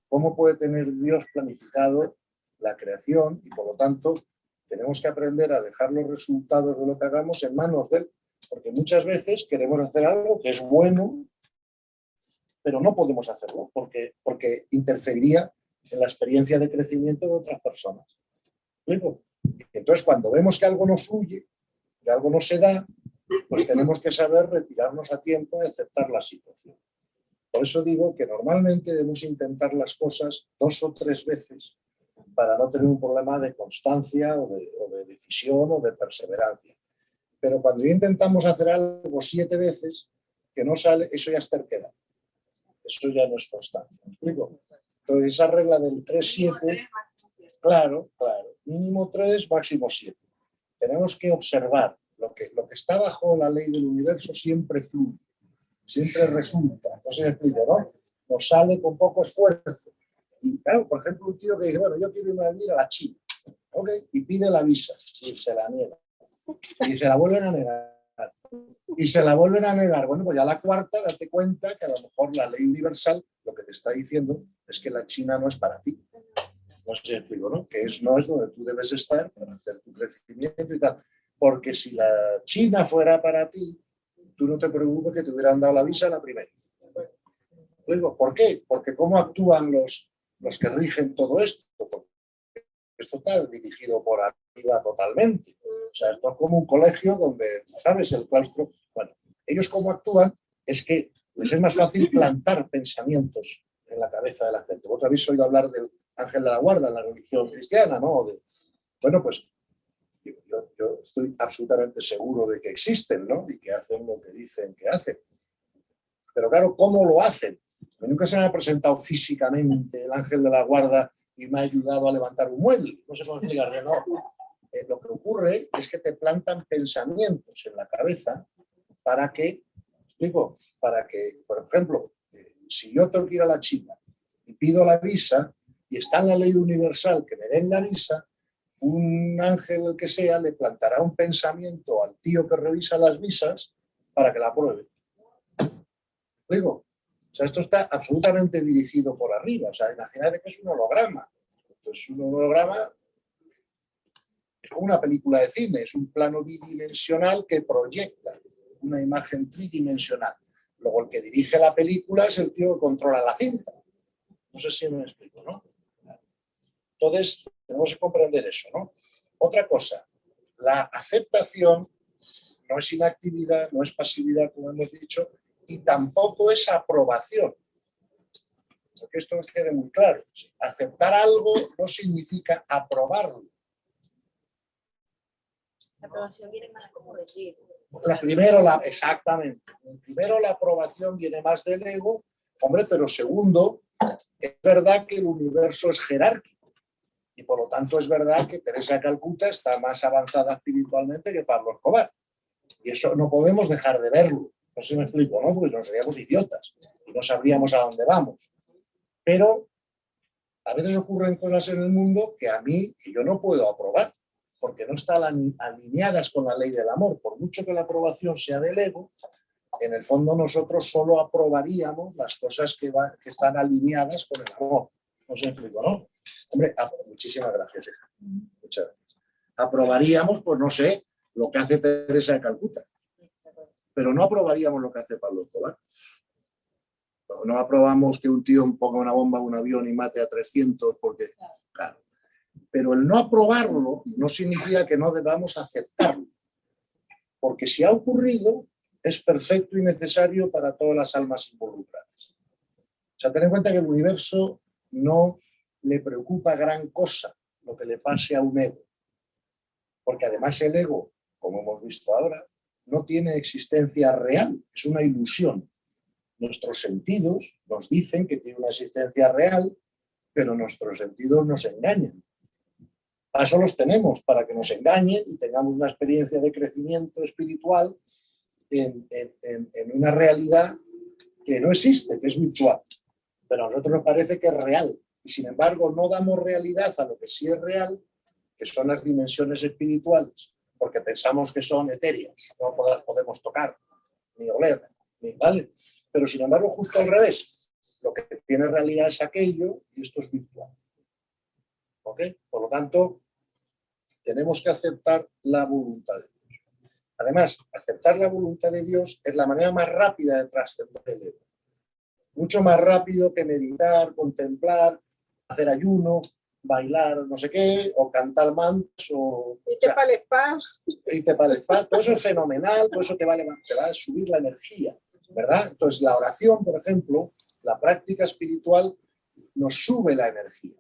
cómo puede tener Dios planificado la creación y por lo tanto tenemos que aprender a dejar los resultados de lo que hagamos en manos de Él, porque muchas veces queremos hacer algo que es bueno, pero no podemos hacerlo porque interferiría en la experiencia de crecimiento de otras personas. ¿Explico? Entonces, cuando vemos que algo no fluye, que algo no se da, pues tenemos que saber retirarnos a tiempo y aceptar la situación. Por eso digo que normalmente debemos intentar las cosas 2 o 3 veces para no tener un problema de constancia o de decisión o de perseverancia. Pero cuando intentamos hacer algo 7 veces, que no sale, eso ya es terquedad. Eso ya no es constancia. ¿Me explico? Entonces, esa regla del 3-7, claro, mínimo 3, máximo 7. Tenemos que observar lo que está bajo la ley del universo siempre fluye, siempre resulta. No se me explico, ¿no? Nos sale con poco esfuerzo. Y claro, por ejemplo, un tío que dice, bueno, yo quiero irme a vivir a la China, ¿ok? Y pide la visa y se la niega. Y se la vuelven a negar. Y se la vuelven a negar. Bueno, pues ya la cuarta, date cuenta que a lo mejor la ley universal lo que te está diciendo es que la China no es para ti. No sé si explico, ¿no? Que no es donde tú debes estar para hacer tu crecimiento y tal. Porque si la China fuera para ti, tú no te preocupes que te hubieran dado la visa a la primera. Digo, ¿por qué? Porque cómo actúan los que rigen todo esto. Porque esto está dirigido por arriba totalmente. O sea, esto es como un colegio donde, ¿sabes? El claustro. Bueno, ellos cómo actúan es que les es más fácil plantar pensamientos en la cabeza de la gente. Vosotros habéis oído hablar del ángel de la guarda en la religión cristiana, ¿no? Bueno, pues yo estoy absolutamente seguro de que existen, ¿no? Y que hacen lo que dicen que hacen. Pero claro, ¿cómo lo hacen? Nunca se me ha presentado físicamente el ángel de la guarda y me ha ayudado a levantar un mueble. No sé cómo explicarlo, no. Lo que ocurre es que te plantan pensamientos en la cabeza para que, por ejemplo, si yo tengo que ir a la China y pido la visa y está en la ley universal que me den la visa, un ángel, el que sea, le plantará un pensamiento al tío que revisa las visas para que la apruebe. ¿Explico? O sea, esto está absolutamente dirigido por arriba. O sea, imaginar que es un holograma. Entonces, un holograma es como una película de cine, es un plano bidimensional que proyecta una imagen tridimensional. Luego el que dirige la película es el tío que controla la cinta. No sé si me explico, ¿no? Entonces, tenemos que comprender eso, ¿no? Otra cosa, la aceptación no es inactividad, no es pasividad, como hemos dicho, y tampoco es aprobación. que esto quede muy claro. Aceptar algo no significa aprobarlo. La aprobación viene más como de ti. Exactamente. Primero la aprobación viene más del ego, hombre, pero segundo, es verdad que el universo es jerárquico y por lo tanto es verdad que Teresa de Calcuta está más avanzada espiritualmente que Pablo Escobar. Y eso no podemos dejar de verlo. No sé si me explico, ¿no? Porque nos seríamos idiotas y no sabríamos a dónde vamos. Pero a veces ocurren cosas en el mundo que yo no puedo aprobar, porque no están alineadas con la ley del amor. Por mucho que la aprobación sea del ego, en el fondo nosotros solo aprobaríamos las cosas que están alineadas con el amor. No sé si me explico, ¿no? Hombre, muchísimas gracias, hija. Muchas gracias. Aprobaríamos, pues no sé, lo que hace Teresa de Calcuta, pero no aprobaríamos lo que hace Pablo Escobar. No aprobamos que un tío ponga una bomba a un avión y mate a 300 porque, claro. Pero el no aprobarlo no significa que no debamos aceptarlo, porque si ha ocurrido es perfecto y necesario para todas las almas involucradas. O sea, ten en cuenta que el universo no le preocupa gran cosa lo que le pase a un ego, porque además el ego, como hemos visto ahora, no tiene existencia real, es una ilusión. Nuestros sentidos nos dicen que tiene una existencia real, pero nuestros sentidos nos engañan. Para eso los tenemos, para que nos engañen y tengamos una experiencia de crecimiento espiritual en una realidad que no existe, que es virtual. Pero a nosotros nos parece que es real. Y sin embargo no damos realidad a lo que sí es real, que son las dimensiones espirituales, porque pensamos que son etéreas, no podemos tocar, ni oler, ¿vale? Pero sin embargo, justo al revés, lo que tiene realidad es aquello y esto es virtual. ¿Ok? Por lo tanto, tenemos que aceptar la voluntad de Dios. Además, aceptar la voluntad de Dios es la manera más rápida de trascender el ego. Mucho más rápido que meditar, contemplar, hacer ayuno, bailar no sé qué, o cantar mantas, o... Irte para el spa. Irte para el spa. Todo eso es fenomenal, todo eso te va a subir la energía, ¿verdad? Entonces, la oración, por ejemplo, la práctica espiritual nos sube la energía.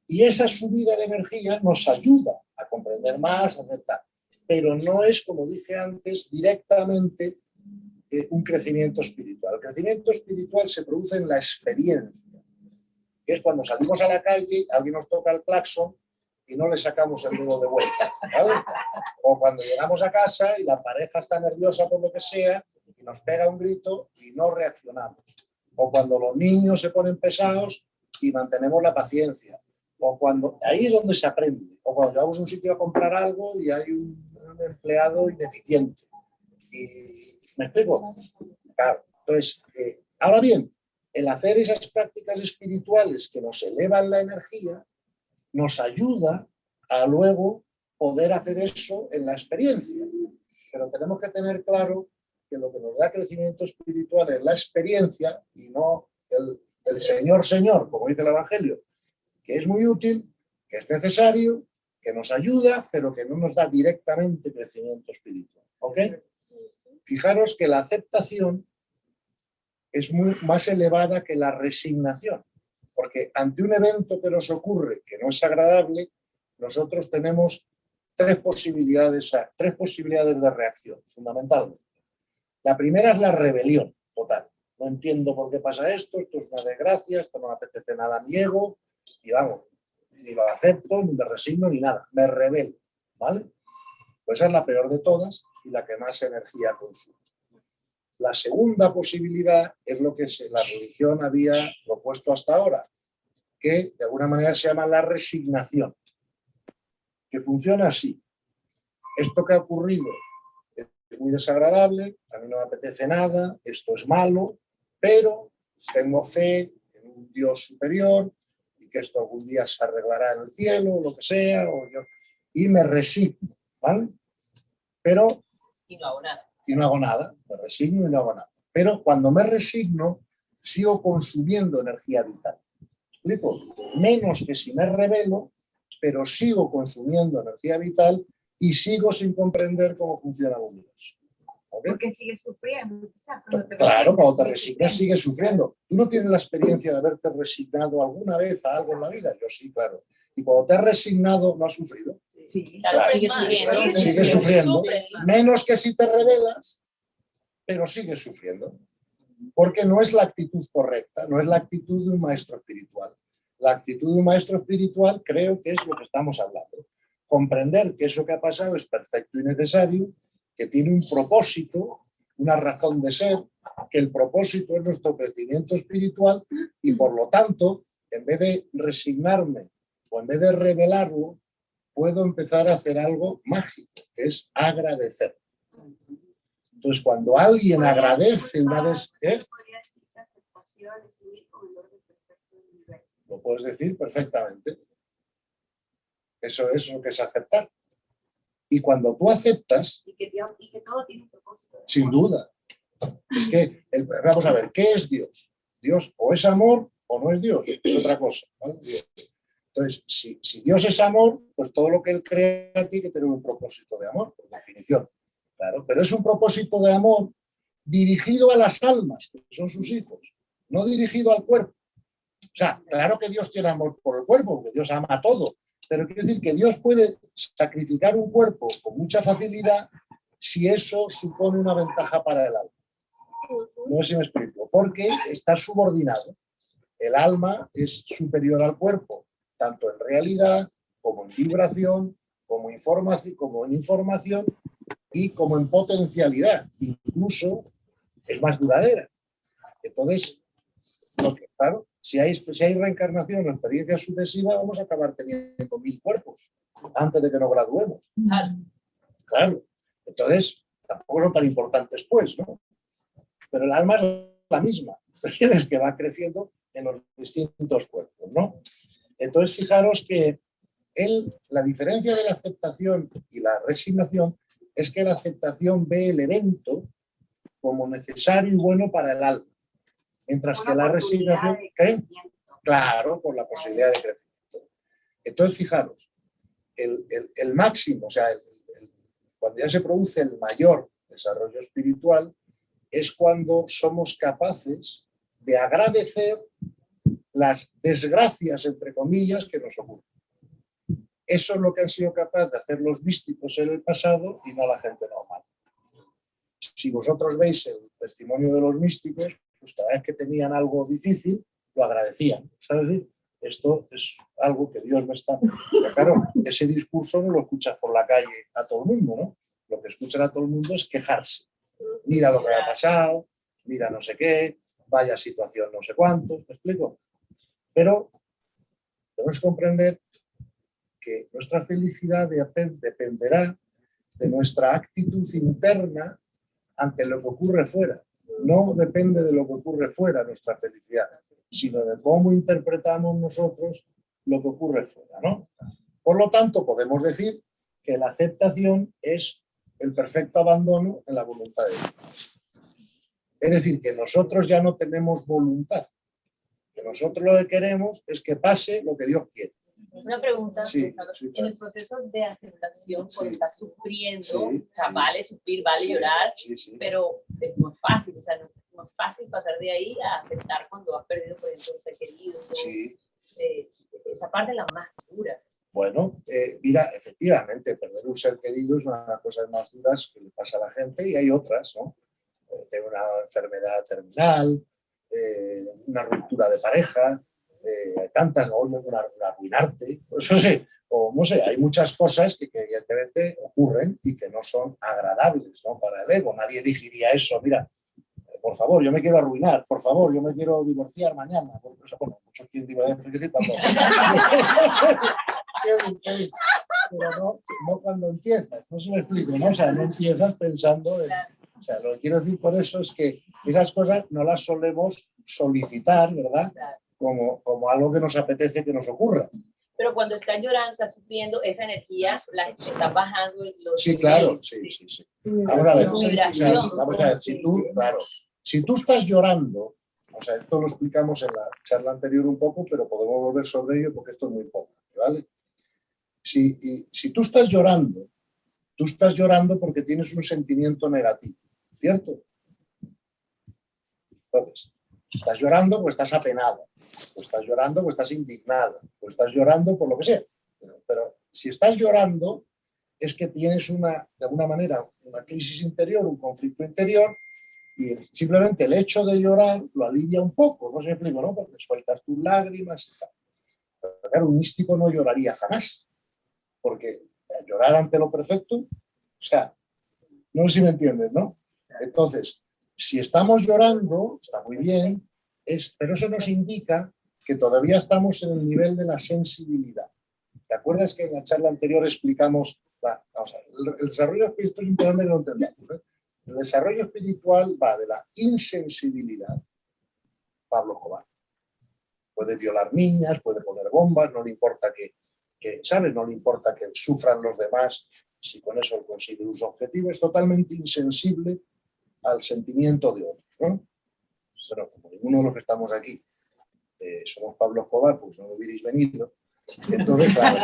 Y esa subida de energía nos ayuda a comprender más, a aceptar. Pero no es, como dije antes, directamente un crecimiento espiritual. El crecimiento espiritual se produce en la experiencia, que es cuando salimos a la calle, alguien nos toca el claxon y no le sacamos el dedo de vuelta, ¿vale? O cuando llegamos a casa y la pareja está nerviosa por lo que sea y nos pega un grito y no reaccionamos. O cuando los niños se ponen pesados y mantenemos la paciencia. O cuando, ahí es donde se aprende. O cuando llegamos a un sitio a comprar algo y hay un empleado ineficiente. ¿Me explico? Claro. Entonces, ahora bien, el hacer esas prácticas espirituales que nos elevan la energía nos ayuda a luego poder hacer eso en la experiencia. Pero tenemos que tener claro que lo que nos da crecimiento espiritual es la experiencia y no el Señor, como dice el Evangelio, que es muy útil, que es necesario, que nos ayuda, pero que no nos da directamente crecimiento espiritual. ¿Ok? Fijaros que la aceptación es más elevada que la resignación, porque ante un evento que nos ocurre que no es agradable, nosotros tenemos tres posibilidades de reacción, fundamentalmente. La primera es la rebelión total. No entiendo por qué pasa esto es una desgracia, esto no me apetece nada a mi ego, y vamos, ni lo acepto, ni me resigno, ni nada, me rebelo, ¿vale? Pues esa es la peor de todas y la que más energía consume. La segunda posibilidad es lo que la religión había propuesto hasta ahora, que de alguna manera se llama la resignación, que funciona así. Esto que ha ocurrido es muy desagradable, a mí no me apetece nada, esto es malo, pero tengo fe en un Dios superior y que esto algún día se arreglará en el cielo, o lo que sea, y me resigno, ¿vale? Pero... Y no hago nada. Y no hago nada, me resigno y no hago nada. Pero cuando me resigno, sigo consumiendo energía vital. ¿Me explico? Menos que si me rebelo, pero sigo consumiendo energía vital y sigo sin comprender cómo funciona el universo. ¿ok? Porque sigue sufriendo, quizás. Cuando te Claro, resignas, cuando te sigues resignas sigues sufriendo. ¿Tú no tienes la experiencia de haberte resignado alguna vez a algo en la vida? Yo sí, claro. Y cuando te has resignado, ¿no has sufrido? Sí, Claro. sigue sufriendo. Sigues sufriendo. Sufre. Menos que si te rebelas, pero sigues sufriendo. Porque no es la actitud correcta, no es la actitud de un maestro espiritual. La actitud de un maestro espiritual creo que es lo que estamos hablando. Comprender que eso que ha pasado es perfecto y necesario, que tiene un propósito, una razón de ser, que el propósito es nuestro crecimiento espiritual y por lo tanto, en vez de resignarme o en vez de revelarlo, puedo empezar a hacer algo mágico, que es agradecer. Entonces, cuando alguien agradece una vez... Lo puedes decir perfectamente. Eso es lo que es aceptar. Y cuando tú aceptas... Y que todo tiene un propósito. Sin duda. Es que, vamos a ver, ¿qué es Dios? Dios o es amor o no es Dios. Es otra cosa, ¿vale? Entonces, si Dios es amor, pues todo lo que Él crea tiene que tener un propósito de amor, por definición. Claro, pero es un propósito de amor dirigido a las almas, que son sus hijos, no dirigido al cuerpo. O sea, claro que Dios tiene amor por el cuerpo, porque Dios ama a todo, pero quiere decir que Dios puede sacrificar un cuerpo con mucha facilidad si eso supone una ventaja para el alma. No sé si me explico, porque está subordinado. El alma es superior al cuerpo, tanto en realidad como en vibración, como en información y como en potencialidad. Incluso es más duradera. Entonces, claro, si hay reencarnación o experiencias sucesivas, vamos a acabar teniendo 1000 cuerpos antes de que nos graduemos. Claro. Entonces, tampoco son tan importantes, pues, ¿no? Pero el alma es la misma. Es que va creciendo en los distintos cuerpos, ¿no? Entonces, fijaros que la diferencia de la aceptación y la resignación es que la aceptación ve el evento como necesario y bueno para el alma. Mientras que la resignación... ¿qué? Claro, por la posibilidad de crecimiento. Entonces, fijaros, el máximo, o sea, cuando ya se produce el mayor desarrollo espiritual, es cuando somos capaces de agradecer las desgracias, entre comillas, que nos ocurren. Eso es lo que han sido capaces de hacer los místicos en el pasado y no la gente normal. Si vosotros veis el testimonio de los místicos, pues cada vez que tenían algo difícil, lo agradecían. ¿Sabes? Esto es algo que Dios me está... Pero claro, ese discurso no lo escuchas por la calle a todo el mundo, ¿no? Lo que escuchan a todo el mundo es quejarse. Mira lo que me ha pasado, mira no sé qué, vaya situación no sé cuánto, ¿me explico? Pero tenemos que comprender que nuestra felicidad dependerá de nuestra actitud interna ante lo que ocurre fuera. No depende de lo que ocurre fuera nuestra felicidad, sino de cómo interpretamos nosotros lo que ocurre fuera, ¿no? Por lo tanto, podemos decir que la aceptación es el perfecto abandono en la voluntad de Dios. Es decir, que nosotros ya no tenemos voluntad. Que nosotros lo que queremos es que pase lo que Dios quiere. Una pregunta, sí, en el proceso de aceptación, cuando estás sufriendo, sí, o sea, vale sufrir, vale llorar, pero es muy fácil, o sea, no es fácil pasar de ahí a aceptar cuando has perdido, por ejemplo, un ser querido. Esa parte es la más dura. Bueno, mira, efectivamente, perder un ser querido es una de las cosas más duras que le pasa a la gente y hay otras, ¿no? Tener una enfermedad terminal, una ruptura de pareja, tantas, ¿no? Arruinarte, pues, no sé, o no sé, hay muchas cosas que evidentemente ocurren y que no son agradables, ¿no? Para el ego. Nadie elegiría eso, mira, por favor, yo me quiero arruinar, por favor, yo me quiero divorciar mañana. Porque, o sea, bueno, muchos quieren divorciar, es decir, cuando... Pero no cuando empiezas, no se lo explico, ¿no? O sea, no empiezas pensando en... O sea, lo que quiero decir por eso es que esas cosas no las solemos solicitar, ¿verdad? Como algo que nos apetece que nos ocurra. Pero cuando estás llorando, estás sufriendo, esa energía la está bajando. Sí, claro, sí. Vamos a ver, vamos a ver, si tú estás llorando, o sea, esto lo explicamos en la charla anterior un poco, pero podemos volver sobre ello porque esto es muy poco, ¿vale? Si tú estás llorando porque tienes un sentimiento negativo. ¿cierto? Entonces, estás llorando pues estás apenado, o estás llorando pues estás indignado, o estás llorando por lo que sea. Pero si estás llorando es que tienes de alguna manera una crisis interior, un conflicto interior, y simplemente el hecho de llorar lo alivia un poco, no sé si me explico, ¿no? Porque sueltas tus lágrimas y tal. Pero claro, un místico no lloraría jamás, porque llorar ante lo perfecto, o sea, no sé si me entiendes, ¿no? Entonces, si estamos llorando, está muy bien, pero eso nos indica que todavía estamos en el nivel de la sensibilidad. ¿Te acuerdas que en la charla anterior explicamos, vamos a ver, el desarrollo espiritual es importante que lo entendamos, ¿eh? El desarrollo espiritual va de la insensibilidad, Pablo Escobar. Puede violar niñas, puede poner bombas, no le importa ¿sabes? No le importa que sufran los demás si con eso consigue un objetivo, es totalmente insensible al sentimiento de otros, ¿no? Pero como ninguno de los que estamos aquí somos Pablo Escobar, pues no hubierais venido. Entonces, claro,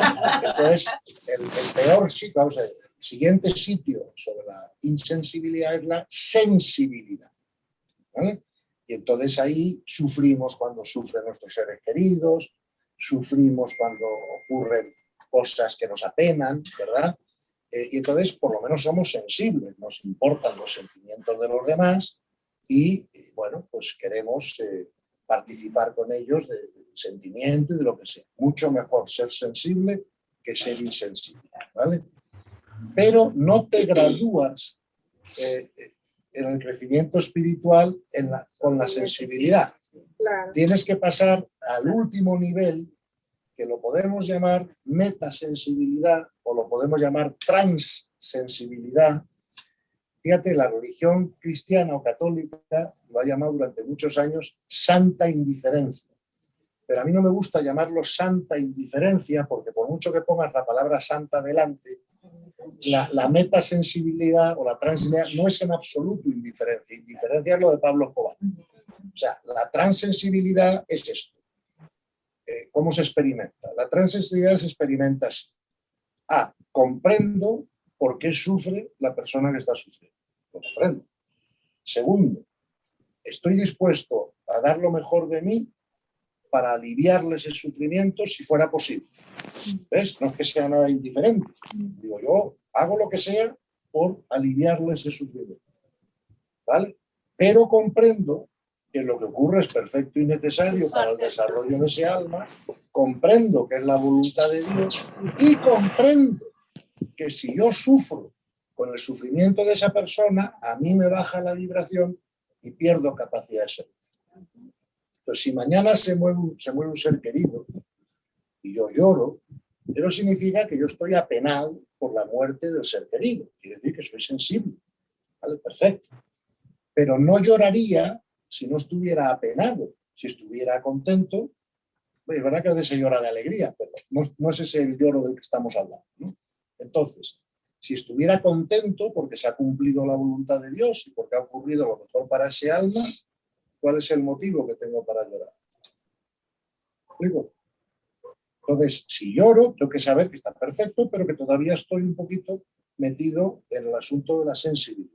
entonces el peor sitio, vamos a ver, el siguiente sitio sobre la insensibilidad es la sensibilidad, ¿vale? Y entonces ahí sufrimos cuando sufren nuestros seres queridos, sufrimos cuando ocurren cosas que nos apenan, ¿verdad? Y entonces por lo menos somos sensibles, nos importan los sentimientos de los demás y bueno, pues queremos participar con ellos del sentimiento y de lo que sea. Mucho mejor ser sensible que ser insensible, ¿vale? Pero no te gradúas en el crecimiento espiritual con la sensibilidad. Claro. Tienes que pasar al último nivel, que lo podemos llamar metasensibilidad o lo podemos llamar transsensibilidad. Fíjate, la religión cristiana o católica lo ha llamado durante muchos años santa indiferencia. Pero a mí no me gusta llamarlo santa indiferencia porque por mucho que pongas la palabra santa delante, la metasensibilidad o la transsensibilidad no es en absoluto indiferencia. Indiferencia es lo de Pablo Escobar. O sea, la transsensibilidad es esto. ¿Cómo se experimenta? La transsensibilidad se experimenta así. Comprendo por qué sufre la persona que está sufriendo. Lo comprendo. Segundo, estoy dispuesto a dar lo mejor de mí para aliviarles el sufrimiento si fuera posible. ¿Ves? No es que sea nada indiferente. Digo, yo hago lo que sea por aliviarles el sufrimiento. ¿Vale? Pero comprendo que lo que ocurre es perfecto y necesario para el desarrollo de ese alma, comprendo que es la voluntad de Dios y comprendo que si yo sufro con el sufrimiento de esa persona, a mí me baja la vibración y pierdo capacidad de ser. Entonces, si mañana se muere un ser querido y yo lloro, eso significa que yo estoy apenado por la muerte del ser querido. Quiere decir que soy sensible. ¿Vale? Perfecto. Pero no lloraría si no estuviera apenado. Si estuviera contento, es verdad que a veces se llora de alegría, pero no es ese el lloro del que estamos hablando, ¿no? Entonces, si estuviera contento porque se ha cumplido la voluntad de Dios y porque ha ocurrido lo mejor para ese alma, ¿cuál es el motivo que tengo para llorar? ¿Me explico? Entonces, si lloro, tengo que saber que está perfecto, pero que todavía estoy un poquito metido en el asunto de la sensibilidad.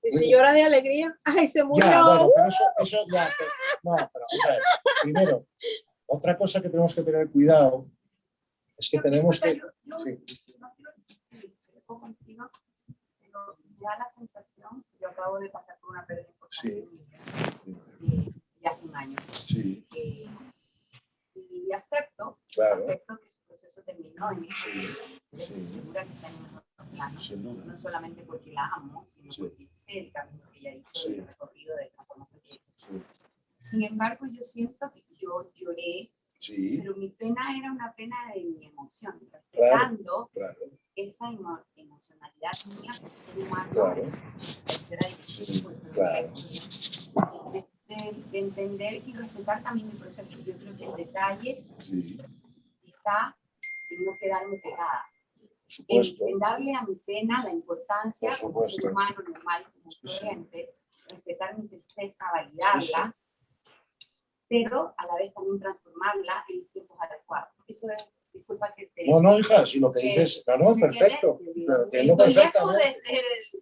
Y si llora de alegría, ¡ay, se murió! Ya, bueno, pero eso ya... No, pero o sea, primero, otra cosa que tenemos que tener cuidado es que tenemos que... Sí. Contigo, pero ya la sensación, yo acabo de pasar por una pérdida importante ya hace un año. Sí. Y acepto, claro. Acepto que su proceso terminó y estoy segura que está en otro plano. No solamente porque la amo, sino porque sé el camino que ella hizo, el recorrido de transformación que hizo. Sin embargo, yo siento que yo lloré, pero mi pena era una pena de mi emoción, respetando esa emocionalidad mía, humano, tercera dimensión, de entender y respetar también mi proceso. Yo creo que el detalle está en no quedarme pegada. En darle a mi pena la importancia como ser humano normal, como corriente, respetar mi tristeza, validarla, pero a la vez también transformarla en tiempos adecuados. Eso es disculpa que te... No, hija, si lo que dices, no, perfecto. Lo entiendo perfectamente.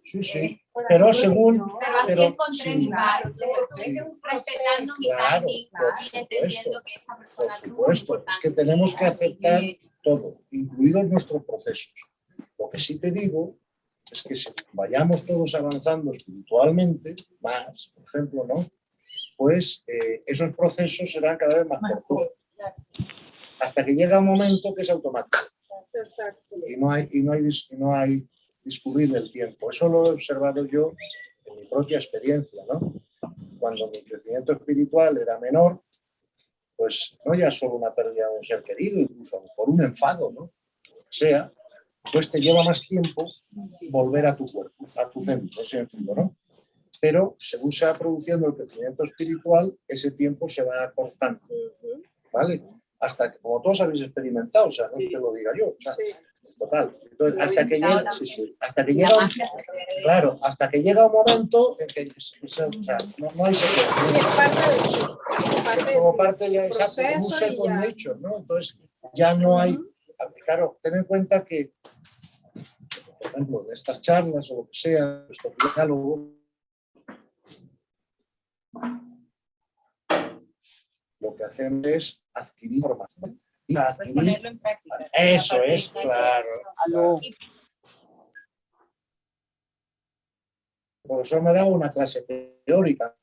Sí. Pero según... Pero así encontré mi parte, respetando mi timing y entendiendo que esa persona... Por supuesto, es que tenemos que aceptar todo, incluidos nuestros procesos. Lo que sí te digo es que si vayamos todos avanzando espiritualmente, más, por ejemplo, ¿no? Pues esos procesos serán cada vez más cortos. Hasta que llega un momento que es automático. Y no hay discurrir del tiempo. Eso lo he observado yo en mi propia experiencia, ¿no? Cuando mi crecimiento espiritual era menor, pues no ya solo una pérdida de un ser querido, incluso a lo mejor un enfado, ¿no? O sea, pues te lleva más tiempo volver a tu cuerpo, a tu centro, siempre, ¿no? Pero según se va produciendo el crecimiento espiritual, ese tiempo se va acortando, ¿vale? Hasta que, como todos habéis experimentado, o sea, no te lo diga yo, o sea, total. Entonces, hasta que llega, claro, hasta que llega un momento en que o sea, no hay secreto. Como parte ya exacto, como un second nature, ¿no? Entonces, ya no hay. Claro, ten en cuenta que, por ejemplo, en estas charlas o lo que sea, estos diálogos, lo que hacemos es adquirir información. Y ponerlo en práctica. Eso es, claro. El profesor me daba una clase teórica.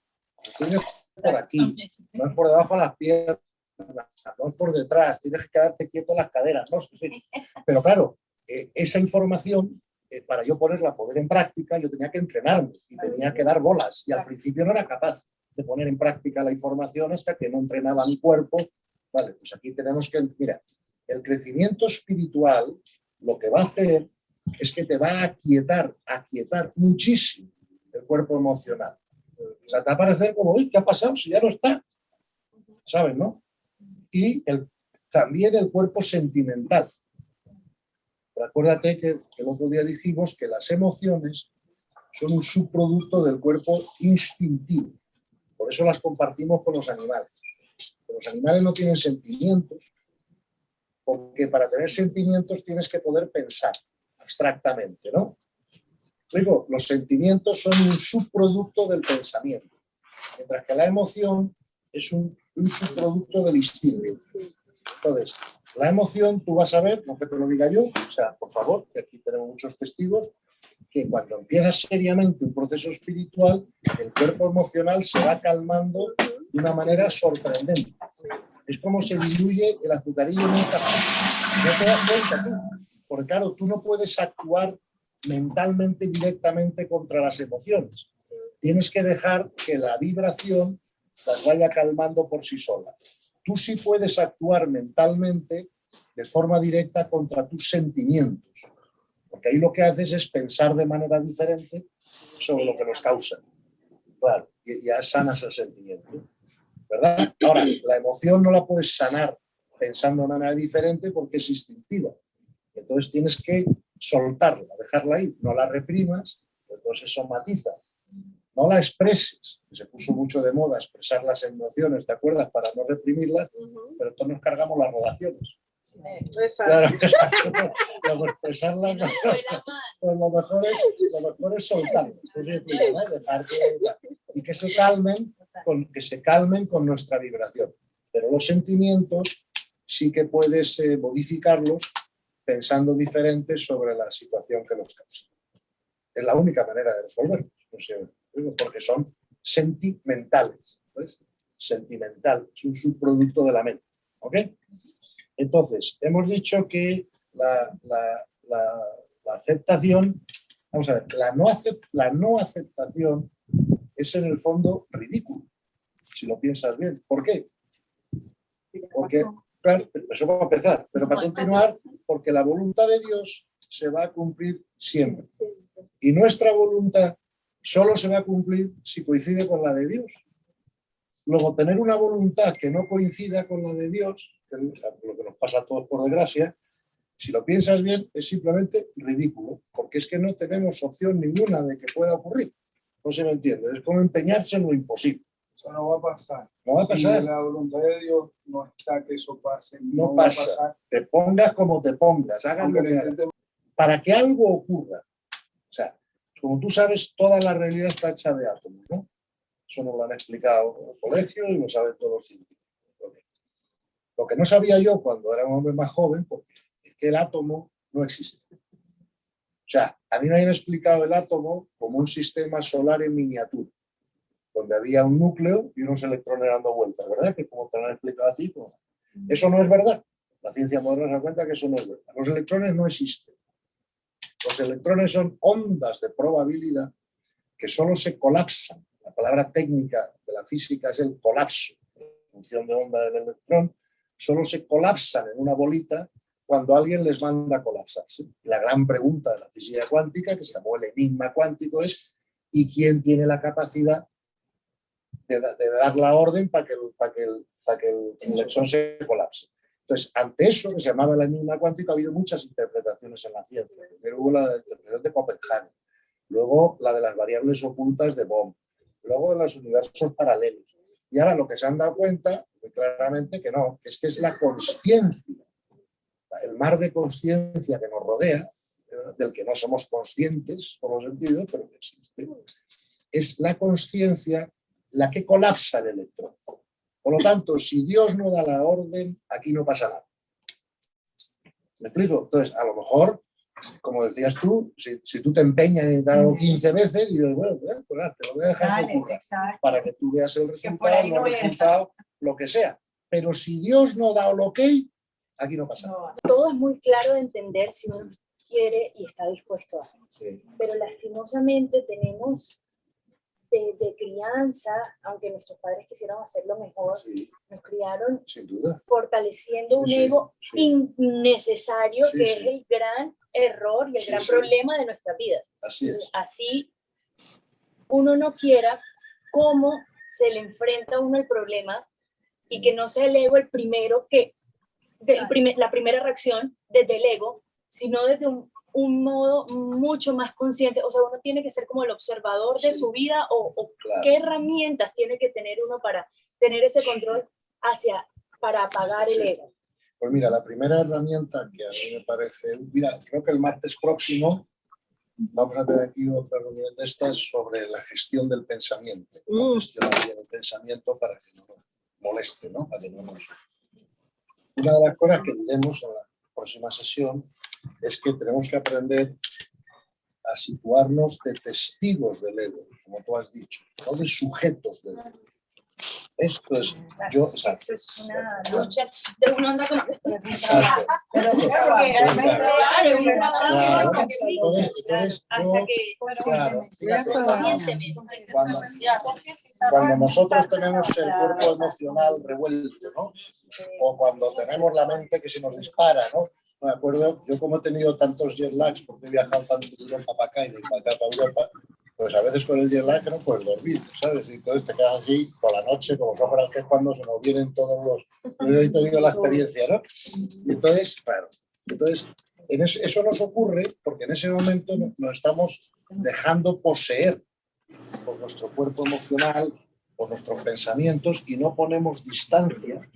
Por aquí, no es por debajo de las piernas, no es por detrás, tienes que quedarte quieto en las caderas, ¿no? Sí. Pero claro, esa información, para yo poder en práctica, yo tenía que entrenarme y tenía que dar bolas. Y al principio no era capaz de poner en práctica la información hasta que no entrenaba mi cuerpo. Vale, pues aquí tenemos que, mira, el crecimiento espiritual lo que va a hacer es que te va a aquietar muchísimo el cuerpo emocional. O sea, te va a parecer como, uy, ¿qué ha pasado? Si ya no está. ¿Sabes, no? Y también el cuerpo sentimental. Pero acuérdate que el otro día dijimos que las emociones son un subproducto del cuerpo instintivo. Por eso las compartimos con los animales. Los animales no tienen sentimientos, porque para tener sentimientos tienes que poder pensar abstractamente, ¿no? Digo, los sentimientos son un subproducto del pensamiento, mientras que la emoción es un subproducto del instinto. Entonces, la emoción, tú vas a ver, no que te lo diga yo, o sea, por favor, que aquí tenemos muchos testigos, que cuando empiezas seriamente un proceso espiritual, el cuerpo emocional se va calmando de una manera sorprendente. Es como se diluye el azucarillo en un café. No te das cuenta tú, porque claro, tú no puedes actuar mentalmente directamente contra las emociones. Tienes que dejar que la vibración las vaya calmando por sí sola. Tú sí puedes actuar mentalmente de forma directa contra tus sentimientos, porque ahí lo que haces es pensar de manera diferente sobre lo que los causa. Claro, y ya sanas el sentimiento, ¿verdad? Ahora, la emoción no la puedes sanar pensando de manera diferente porque es instintiva. Entonces tienes que soltarla, dejarla ir, no la reprimas, entonces somatiza. No la expreses, se puso mucho de moda expresar las emociones, ¿te acuerdas? Para no reprimirlas, pero todos nos cargamos las relaciones. Claro, expresarlas, pues lo mejor es soltarlas, dejar y que se calmen con nuestra vibración. Pero los sentimientos sí que puedes modificarlos pensando diferente sobre la situación que los causa. Es la única manera de resolverlos, no sé, porque son sentimentales. ¿Ves? Sentimental, es un subproducto de la mente. ¿Ok? Entonces, hemos dicho que la aceptación, vamos a ver, la no aceptación es en el fondo ridículo, si lo piensas bien. ¿Por qué? Porque, claro, eso va a empezar, pero para continuar, porque la voluntad de Dios se va a cumplir siempre. Y nuestra voluntad solo se va a cumplir si coincide con la de Dios. Luego, tener una voluntad que no coincida con la de Dios, que es lo que nos pasa a todos por desgracia, si lo piensas bien, es simplemente ridículo, porque es que no tenemos opción ninguna de que pueda ocurrir. No se me entiende, es como empeñarse en lo imposible. Eso no va a pasar. No va a pasar. Si la voluntad de Dios no está que eso pase. No pasa. Va a pasar. Te pongas como te pongas. Hagan lo que hagan. Para que algo ocurra. O sea, como tú sabes, toda la realidad está hecha de átomos, ¿no? Eso nos lo han explicado en el colegio y lo saben todos los científicos. Lo que no sabía yo cuando era un hombre más joven, porque es que el átomo no existe. O sea, a mí me habían explicado el átomo como un sistema solar en miniatura, donde había un núcleo y unos electrones dando vueltas, ¿verdad? Que como te lo han explicado a ti, pues, eso no es verdad. La ciencia moderna se da cuenta que eso no es verdad. Los electrones no existen. Los electrones son ondas de probabilidad que solo se colapsan. La palabra técnica de la física es el colapso. En función de onda del electrón, solo se colapsan en una bolita cuando alguien les manda a colapsarse. La gran pregunta de la física cuántica, que se llamó el enigma cuántico, es ¿y quién tiene la capacidad de dar la orden para que el electrón se colapse? Entonces, ante eso, que se llamaba el enigma cuántico, ha habido muchas interpretaciones en la ciencia. Primero hubo la interpretación de Copenhague, luego la de las variables ocultas de Bohm, luego de los universos paralelos. Y ahora lo que se han dado cuenta, muy claramente, que no, que es la consciencia, el mar de consciencia que nos rodea, del que no somos conscientes por los sentidos, pero que existe, es la consciencia la que colapsa el electrón. Por lo tanto, si Dios no da la orden, aquí no pasa nada. ¿Me explico? Entonces, a lo mejor, como decías tú, si tú te empeñas en darlo 15 veces, y dices, bueno, pues te lo voy a dejar que ocurra, para que tú veas el resultado, no el resultado, lo que sea. Pero si Dios no da el ok, aquí no pasa nada. Todo es muy claro de entender si uno quiere y está dispuesto a hacerlo. Sí. Pero lastimosamente tenemos de crianza, aunque nuestros padres quisieron hacerlo mejor, Sí. nos criaron Sin duda. fortaleciendo un Sí, ego sí. innecesario, Sí, que sí. es el gran error y el Sí, gran sí. problema de nuestras vidas. Así es. Así uno no quiera cómo se le enfrenta a uno el problema y que no sea el ego el primero que, la primera reacción desde el ego, sino desde un modo mucho más consciente. O sea, uno tiene que ser como el observador de su vida o Claro. qué herramientas tiene que tener uno para tener ese control para apagar el ego. Pues mira, la primera herramienta que a mí me parece, mira, creo que el martes próximo vamos a tener aquí otra reunión de estas sobre la gestión del pensamiento, cómo gestionar bien el pensamiento para que no nos moleste, ¿no? Para que no nos... Una de las cosas que diremos en la próxima sesión es que tenemos que aprender a situarnos de testigos del ego, como tú has dicho, no de sujetos del ego. Esto es yo, Eso es una lucha de una onda con... Exacto. Pero entonces cuando nosotros tenemos el cuerpo emocional revuelto, ¿no? O cuando tenemos la mente que se nos dispara, ¿no? Me acuerdo, yo como he tenido tantos jet lags, porque he viajado tanto de Europa para acá y de para acá para Europa, pues a veces con el jet lag no puedes dormir, ¿sabes? Y entonces te quedas así por la noche, como son para que es cuando se nos vienen todos los... Yo he tenido la experiencia, ¿no? Y entonces, claro, eso nos ocurre porque en ese momento nos estamos dejando poseer por nuestro cuerpo emocional, por nuestros pensamientos, y no ponemos distancia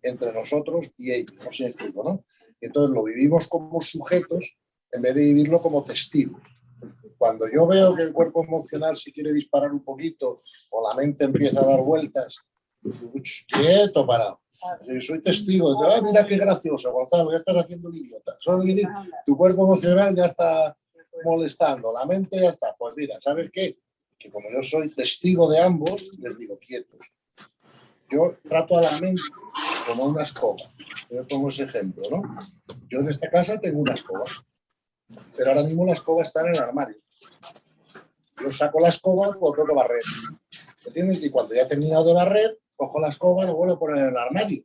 entre nosotros y ellos, no sé si explico, ¿no? Entonces lo vivimos como sujetos en vez de vivirlo como testigos. Cuando yo veo que el cuerpo emocional se quiere disparar un poquito o la mente empieza a dar vueltas, quieto, parado. Yo soy testigo de, mira qué gracioso, Gonzalo, ya estás haciendo el idiota. Solo decir, tu cuerpo emocional ya está molestando, la mente ya está. Pues mira, ¿sabes qué? Que como yo soy testigo de ambos, les digo quietos. Yo trato a la mente como una escoba. Yo pongo ese ejemplo, ¿no? Yo en esta casa tengo una escoba, pero ahora mismo la escoba está en el armario. Yo saco la escoba y tengo que barrer. ¿Entiendes? Y cuando ya he terminado de barrer, cojo la escoba y lo vuelvo a poner en el armario.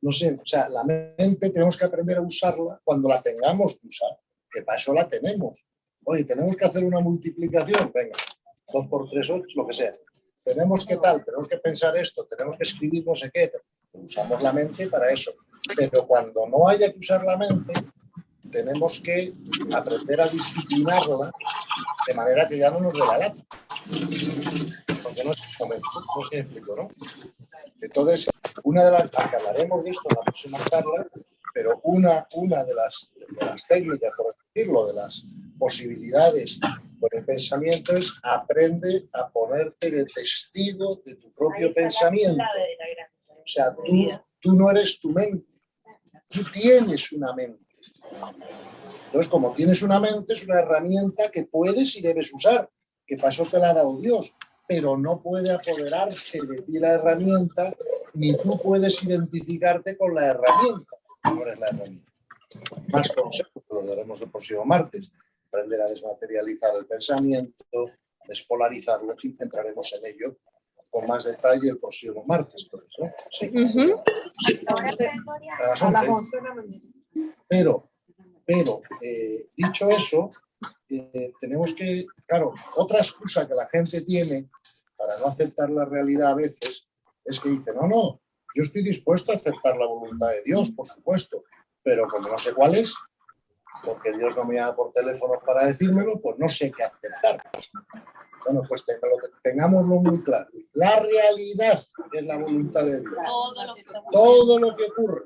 No sé, o sea, la mente tenemos que aprender a usarla cuando la tengamos que usar, que para eso la tenemos. Oye, tenemos que hacer una multiplicación, venga, 2 por 3, 8, lo que sea. Tenemos que tal, tenemos que pensar esto, tenemos que escribir no sé qué. Usamos la mente para eso. Pero cuando no haya que usar la mente, tenemos que aprender a disciplinarla de manera que ya no nos dé la lata. porque no es el momento. No sé si me explico, ¿no? Entonces, una de las, que hablaremos de esto en la próxima charla, pero una de las técnicas, por decirlo, de las posibilidades con el pensamiento es aprende a ponerte de testigo de tu propio pensamiento. O sea, tú no eres tu mente, tú tienes una mente. Entonces, como tienes una mente, es una herramienta que puedes y debes usar, que para eso te la ha dado Dios, pero no puede apoderarse de ti la herramienta, ni tú puedes identificarte con la herramienta. No eres la herramienta. Más consejos, que lo daremos el próximo martes. Aprender a desmaterializar el pensamiento, a despolarizarlo, en fin, entraremos en ello con más detalle el próximo martes. ¿No? Sí. A las 11 de la mañana. Pero dicho eso, tenemos que, claro, otra excusa que la gente tiene para no aceptar la realidad a veces es que dice, no, yo estoy dispuesto a aceptar la voluntad de Dios, por supuesto, pero como no sé cuál es, porque Dios no me llama por teléfono para decírmelo, pues no sé qué aceptar. Bueno, pues tengámoslo muy claro. La realidad es la voluntad de Dios. Todo lo que ocurre,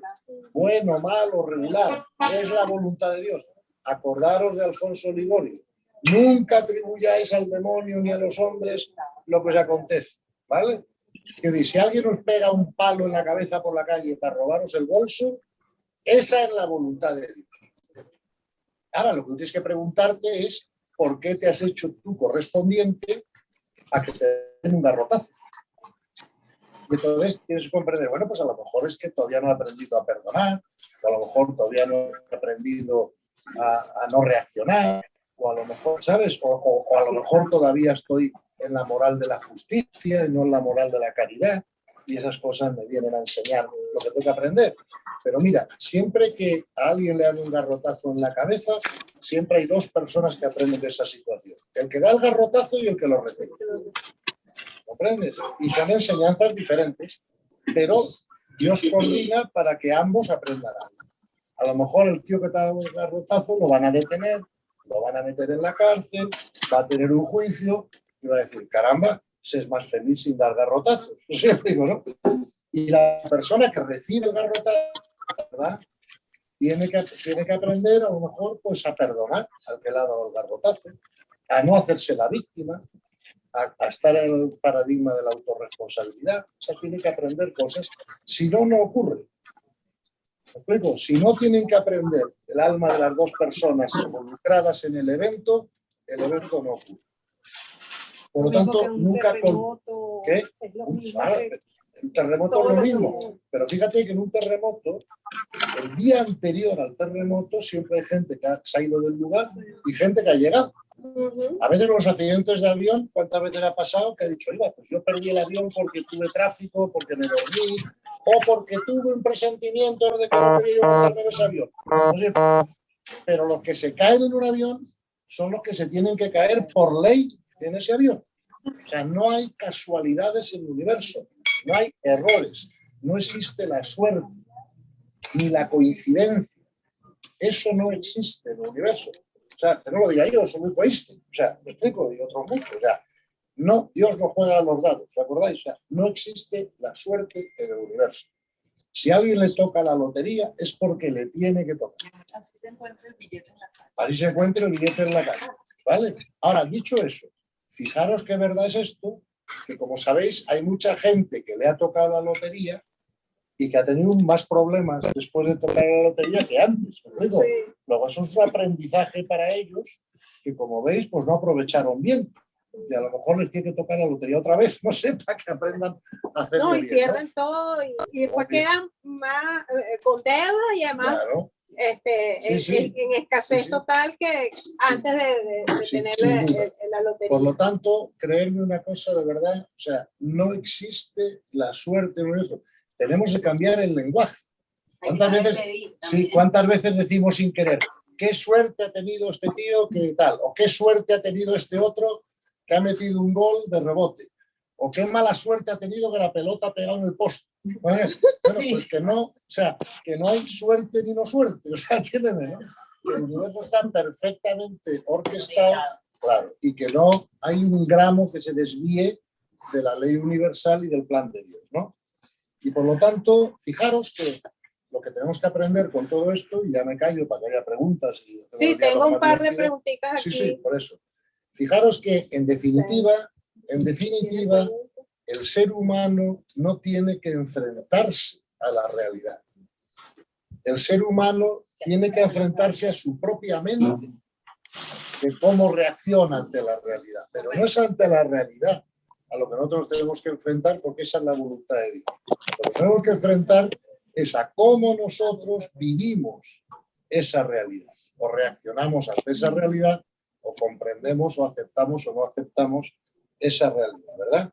bueno, malo, regular, es la voluntad de Dios. Acordaros de Alfonso Ligorio. Nunca atribuyáis al demonio ni a los hombres lo que os acontece, ¿vale? Que dice, si alguien os pega un palo en la cabeza por la calle para robaros el bolso, esa es la voluntad de Dios. Ahora, lo que tienes que preguntarte es ¿por qué te has hecho tú correspondiente a que te den un garrotazo? Y entonces tienes que comprender, bueno, pues a lo mejor es que todavía no he aprendido a perdonar, o a lo mejor todavía no he aprendido a no reaccionar, o a lo mejor, ¿sabes? O a lo mejor todavía estoy en la moral de la justicia y no en la moral de la caridad, y esas cosas me vienen a enseñar lo que tengo que aprender. Pero mira, siempre que a alguien le dan un garrotazo en la cabeza, siempre hay dos personas que aprenden de esa situación. El que da el garrotazo y el que lo recibe. ¿Comprendes? Y son enseñanzas diferentes, pero Dios coordina para que ambos aprendan algo. A lo mejor el tío que te da un garrotazo lo van a detener, lo van a meter en la cárcel, va a tener un juicio y va a decir, caramba, se es más feliz sin dar garrotazos. Siempre digo, ¿no? Y la persona que recibe el garrotazo, ¿verdad? Tiene que aprender a lo mejor pues a perdonar al que le ha dado el garrotazo, a no hacerse la víctima, a estar en el paradigma de la autorresponsabilidad. O sea, tiene que aprender cosas. Si no, no ocurre. ¿Me explico? Si no tienen que aprender el alma de las dos personas involucradas en el evento no ocurre. Por lo tanto, nunca... ¿Qué? El terremoto es lo mismo, pero fíjate que en un terremoto, el día anterior al terremoto, siempre hay gente que se ha ido del lugar y gente que ha llegado. A veces los accidentes de avión, ¿cuántas veces ha pasado que ha dicho, oiga, pues yo perdí el avión porque tuve tráfico, porque me dormí, o porque tuve un presentimiento de que no quería montarme en ese avión? No sé, pero los que se caen en un avión son los que se tienen que caer por ley en ese avión. O sea, no hay casualidades en el universo. No hay errores, no existe la suerte, ni la coincidencia. Eso no existe en el universo. O sea, que no lo diga yo, soy muy feísta. O sea, me explico, y otros muchos. O sea, no, Dios no juega a los dados, ¿os acordáis? O sea, no existe la suerte en el universo. Si a alguien le toca la lotería es porque le tiene que tocar. Así se encuentra el billete en la calle. Así se encuentra el billete en la calle, ¿vale? Ahora, dicho eso, fijaros qué verdad es esto, que como sabéis hay mucha gente que le ha tocado la lotería y que ha tenido más problemas después de tocar la lotería que antes. Sí. Luego eso es un aprendizaje para ellos que, como veis, pues no aprovecharon bien. Y a lo mejor les tiene que tocar la lotería otra vez, no sé, para que aprendan a hacerlo bien. No, y pierden, ¿no? Todo y después quedan más con deuda y además claro. En escasez total que antes de tener la lotería. Por lo tanto, creerme una cosa de verdad, o sea, no existe la suerte en eso. Tenemos que cambiar el lenguaje. ¿Cuántas veces decimos sin querer? ¿Qué suerte ha tenido este tío que tal? ¿O qué suerte ha tenido este otro que ha metido un gol de rebote? ¿O qué mala suerte ha tenido que la pelota ha pegado en el poste? Bueno, pues que no, o sea, que no hay suerte ni no suerte. O sea, entiéndeme, ¿no? Que el universo está perfectamente orquestado, claro, y que no hay un gramo que se desvíe de la ley universal y del plan de Dios, ¿no? Y por lo tanto, fijaros que lo que tenemos que aprender con todo esto, y ya me callo para que haya preguntas. Sí, tengo un par de preguntitas aquí. Sí, por eso. Fijaros que en definitiva, el ser humano no tiene que enfrentarse a la realidad. El ser humano tiene que enfrentarse a su propia mente, de cómo reacciona ante la realidad. Pero no es ante la realidad a lo que nosotros tenemos que enfrentar, porque esa es la voluntad de Dios. Lo que tenemos que enfrentar es a cómo nosotros vivimos esa realidad. O reaccionamos ante esa realidad, o comprendemos, o aceptamos, o no aceptamos esa realidad, ¿verdad?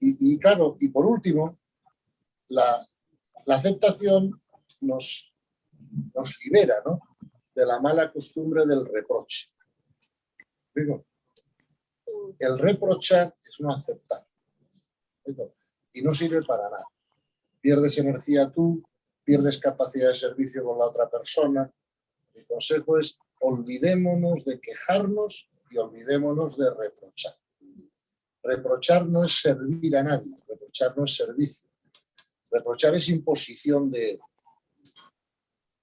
Y claro, y por último, la aceptación nos libera, ¿no?, de la mala costumbre del reproche. ¿Digo? El reprochar es no aceptar. ¿Digo? Y no sirve para nada. Pierdes energía tú, pierdes capacidad de servicio con la otra persona. Mi consejo es: olvidémonos de quejarnos y olvidémonos de reprochar. Reprochar no es servir a nadie, reprochar no es servicio. Reprochar es imposición de...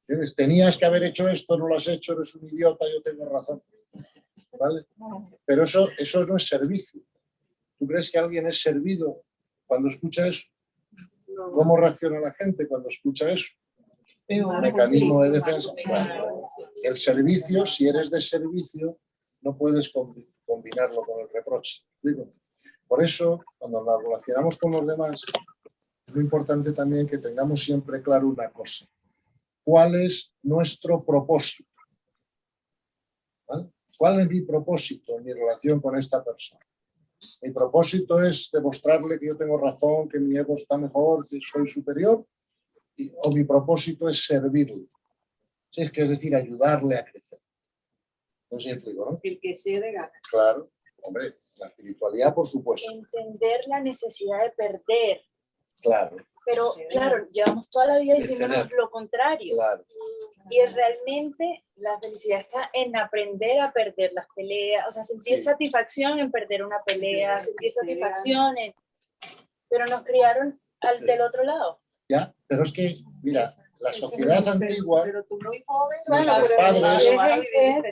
¿Entiendes? Tenías que haber hecho esto, no lo has hecho, eres un idiota, yo tengo razón. ¿Vale? Pero eso no es servicio. ¿Tú crees que alguien es servido cuando escucha eso? ¿Cómo reacciona la gente cuando escucha eso? Un mecanismo de defensa. Bueno, el servicio, si eres de servicio, no puedes combinarlo con el reproche. ¿Digo? Por eso, cuando nos relacionamos con los demás, es muy importante también que tengamos siempre claro una cosa: ¿cuál es nuestro propósito? ¿Vale? ¿Cuál es mi propósito en mi relación con esta persona? Mi propósito es demostrarle que yo tengo razón, que mi ego está mejor, que soy superior, o mi propósito es servirle. Es decir, ayudarle a crecer. No sé si explico, ¿no? El que cede gana. Claro, hombre, la espiritualidad, por supuesto. Entender la necesidad de perder. Claro. Pero, claro, llevamos toda la vida diciéndonos lo contrario. Claro. Y realmente la felicidad está en aprender a perder las peleas, o sea, sentir satisfacción en perder una pelea, sentir satisfacción en... Pero nos criaron del otro lado. Ya, pero es que, mira, la sociedad antigua, pero tú muy joven, nuestros padres...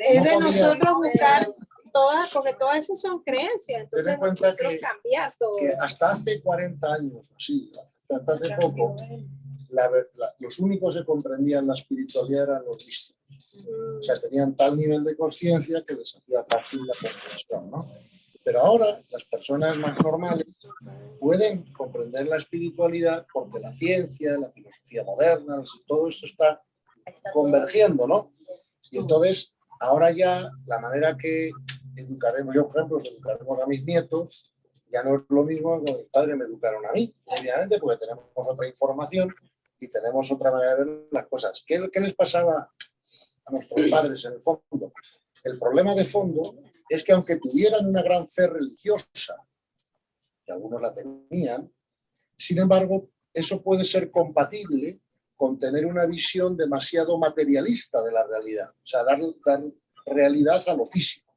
Es de nosotros buscar todas, porque todas esas son creencias, entonces nosotros cambiar todo que eso. Hasta hace 40 años, sí, hasta hace poco, los únicos que comprendían la espiritualidad eran los místicos. O sea, tenían tal nivel de conciencia que les hacía fácil la comprensión, ¿no? Pero ahora las personas más normales pueden comprender la espiritualidad porque la ciencia, la filosofía moderna, todo esto está convergiendo, ¿no? Y entonces, ahora ya la manera que educaremos, yo por ejemplo, educaremos a mis nietos, ya no es lo mismo que mis padres me educaron a mí, obviamente, porque tenemos otra información y tenemos otra manera de ver las cosas. ¿Qué les pasaba a nuestros padres en el fondo? El problema de fondo es que aunque tuvieran una gran fe religiosa, que algunos la tenían, sin embargo, eso puede ser compatible con tener una visión demasiado materialista de la realidad, o sea, dar realidad a lo físico.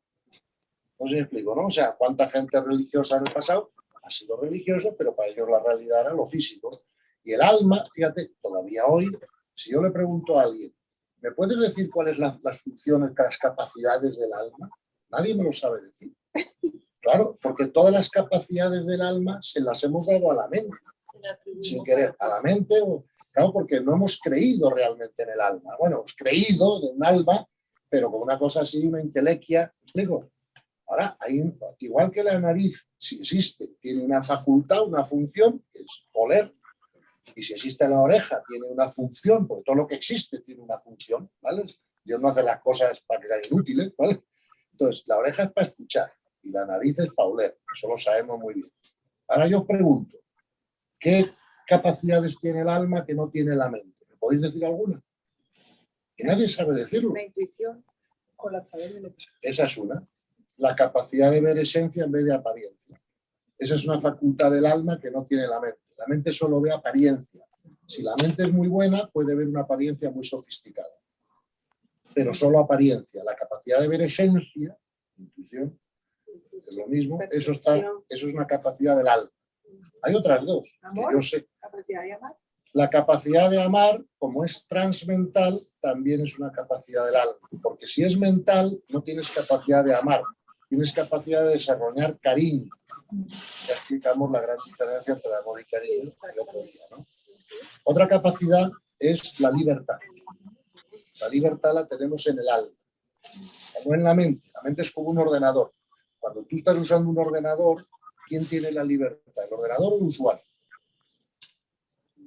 No sé si me explico, ¿no? O sea, cuánta gente religiosa en el pasado ha sido religioso, pero para ellos la realidad era lo físico. Y el alma, fíjate, todavía hoy, si yo le pregunto a alguien, ¿me puedes decir cuáles son las funciones, las capacidades del alma? Nadie me lo sabe decir. Claro, porque todas las capacidades del alma se las hemos dado a la mente, sin querer, a la mente, claro, porque no hemos creído realmente en el alma. Bueno, hemos creído en un alma, pero con una cosa así, una intelequia, ¿me explico? Ahora, igual que la nariz, si existe, tiene una facultad, una función, que es oler, y si existe la oreja, tiene una función, porque todo lo que existe tiene una función, ¿vale? Dios no hace las cosas para que sean inútiles, ¿vale? Entonces, la oreja es para escuchar y la nariz es para oler, eso lo sabemos muy bien. Ahora yo os pregunto, ¿qué capacidades tiene el alma que no tiene la mente? ¿Me podéis decir alguna? Que nadie sabe decirlo. La intuición o la saber. Esa es una. La capacidad de ver esencia en vez de apariencia. Esa es una facultad del alma que no tiene la mente. La mente solo ve apariencia. Si la mente es muy buena, puede ver una apariencia muy sofisticada. Pero solo apariencia. La capacidad de ver esencia, intuición, es lo mismo, eso es una capacidad del alma. Hay otras dos, ¿Amor? que yo sé. ¿Capacidad de amar? La capacidad de amar, como es transmental, también es una capacidad del alma. Porque si es mental, no tienes capacidad de amar. Tienes capacidad de desarrollar cariño. Ya explicamos la gran diferencia entre amor y cariño el otro día, ¿no? Otra capacidad es la libertad. La libertad la tenemos en el alma, no en la mente. La mente es como un ordenador. Cuando tú estás usando un ordenador, ¿quién tiene la libertad? ¿El ordenador o el usuario?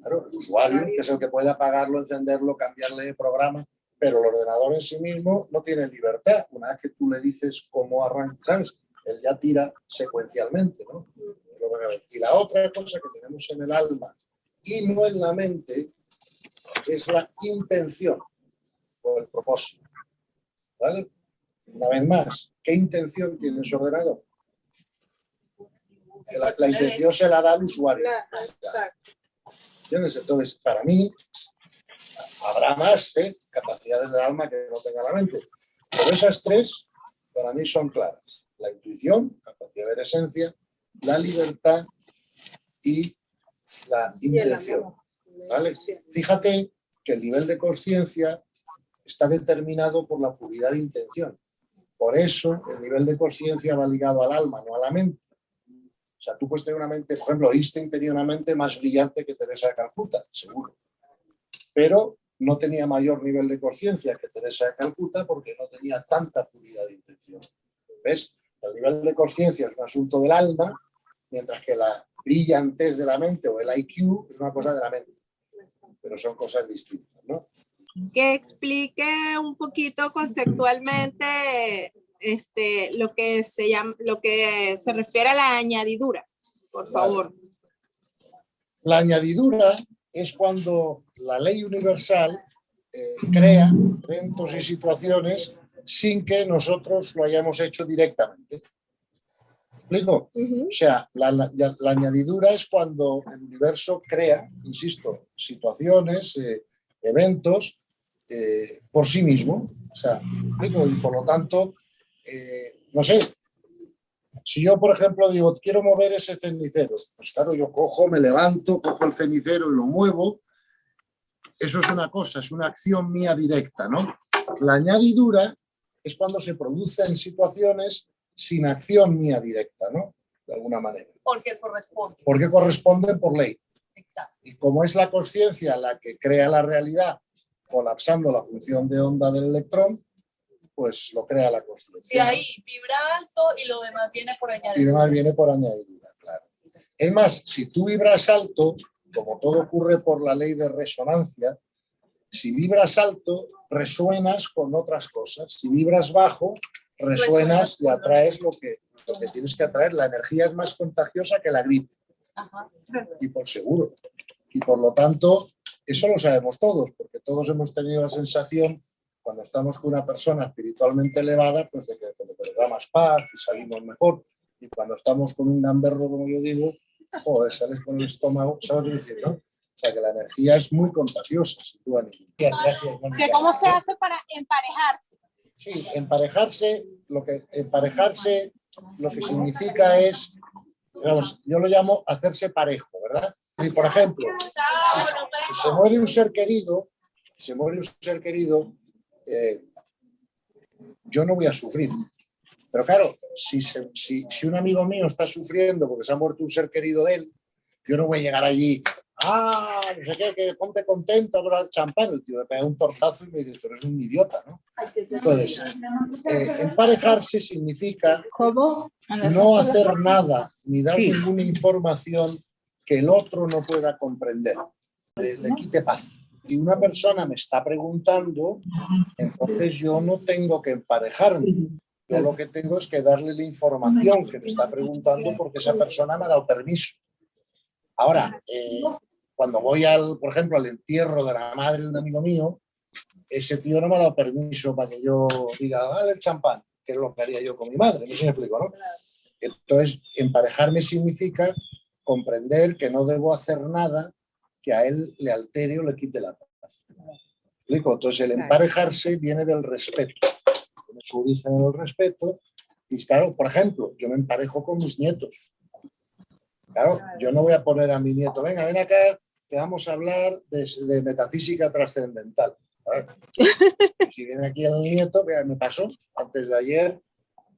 Claro, el usuario, que es el que puede apagarlo, encenderlo, cambiarle de programa, pero el ordenador en sí mismo no tiene libertad. Una vez que tú le dices cómo arranca, ¿sabes? Él ya tira secuencialmente, ¿no? Y la otra cosa que tenemos en el alma y no en la mente es la intención o el propósito. ¿Vale? Una vez más, ¿qué intención tiene ese ordenador? La intención se la da al usuario. ¿Entiendes? Entonces, para mí, habrá más capacidades del alma que no tenga la mente. Pero esas tres, para mí, son claras. La intuición, capacidad de ver esencia, la libertad y la intención. ¿Vale? Fíjate que el nivel de conciencia está determinado por la puridad de intención. Por eso el nivel de conciencia va ligado al alma, no a la mente. O sea, tú puedes tener una mente, por ejemplo, Einstein tenía una mente más brillante que Teresa de Calcuta, seguro. Pero no tenía mayor nivel de conciencia que Teresa de Calcuta porque no tenía tanta puridad de intención. ¿Ves? El nivel de conciencia es un asunto del alma, mientras que la brillantez de la mente o el IQ es una cosa de la mente. Pero son cosas distintas, ¿no? Que explique un poquito conceptualmente lo que se llama, lo que se refiere a la añadidura, por favor. La añadidura es cuando la ley universal crea eventos y situaciones sin que nosotros lo hayamos hecho directamente. ¿Me explico? O sea, la añadidura es cuando el universo crea, insisto, situaciones, eventos por sí mismo. O sea, ¿me explico? Y por lo tanto, no sé, si yo, por ejemplo, digo, quiero mover ese cenicero, pues claro, yo cojo, me levanto, cojo el cenicero y lo muevo. Eso es una cosa, es una acción mía directa, ¿no? La añadidura es cuando se producen situaciones sin acción mía directa, ¿no? De alguna manera. Porque corresponde. Porque corresponden por ley. Exacto. Y como es la conciencia la que crea la realidad, colapsando la función de onda del electrón, pues lo crea la conciencia. Y ahí vibra alto y lo demás viene por añadidura. Y demás viene por añadidura, claro. Es más, si tú vibras alto, como todo ocurre por la ley de resonancia, si vibras alto, resuenas con otras cosas. Si vibras bajo, resuenas y atraes lo que tienes que atraer. La energía es más contagiosa que la gripe. Ajá. Y por seguro. Y por lo tanto, eso lo sabemos todos, porque todos hemos tenido la sensación, cuando estamos con una persona espiritualmente elevada, pues de que nos da más paz y salimos mejor. Y cuando estamos con un gamberro, como yo digo, joder, sales con el estómago, ¿sabes qué decir, no? O sea, que la energía es muy contagiosa, sin duda ninguna. ¿Que cómo se hace para emparejarse? Sí, emparejarse lo que significa es, digamos, yo lo llamo hacerse parejo, ¿verdad? Y por ejemplo, si se muere un ser querido, yo no voy a sufrir. Pero claro, si un amigo mío está sufriendo porque se ha muerto un ser querido de él, yo no voy a llegar allí, no sé qué, que ponte contento, abra el champán. El tío me pega un tortazo y me dice, tú eres un idiota, ¿no? Entonces, emparejarse significa no hacer nada, ni dar ninguna información que el otro no pueda comprender. Le quite paz. Si una persona me está preguntando, entonces yo no tengo que emparejarme. Yo lo que tengo es que darle la información que me está preguntando porque esa persona me ha dado permiso. Ahora, cuando voy, por ejemplo, al entierro de la madre de un amigo mío, ese tío no me ha dado permiso para que yo diga, dale el champán, que es lo que haría yo con mi madre. No sé si me explico, ¿no? Entonces, emparejarme significa comprender que no debo hacer nada que a él le altere o le quite la paz. ¿Me explico? Entonces, el emparejarse viene del respeto. Tiene su origen en el respeto. Y claro, por ejemplo, yo me emparejo con mis nietos. Claro, yo no voy a poner a mi nieto, venga, ven acá, que vamos a hablar de metafísica trascendental. Si viene aquí el nieto, me pasó, antes de ayer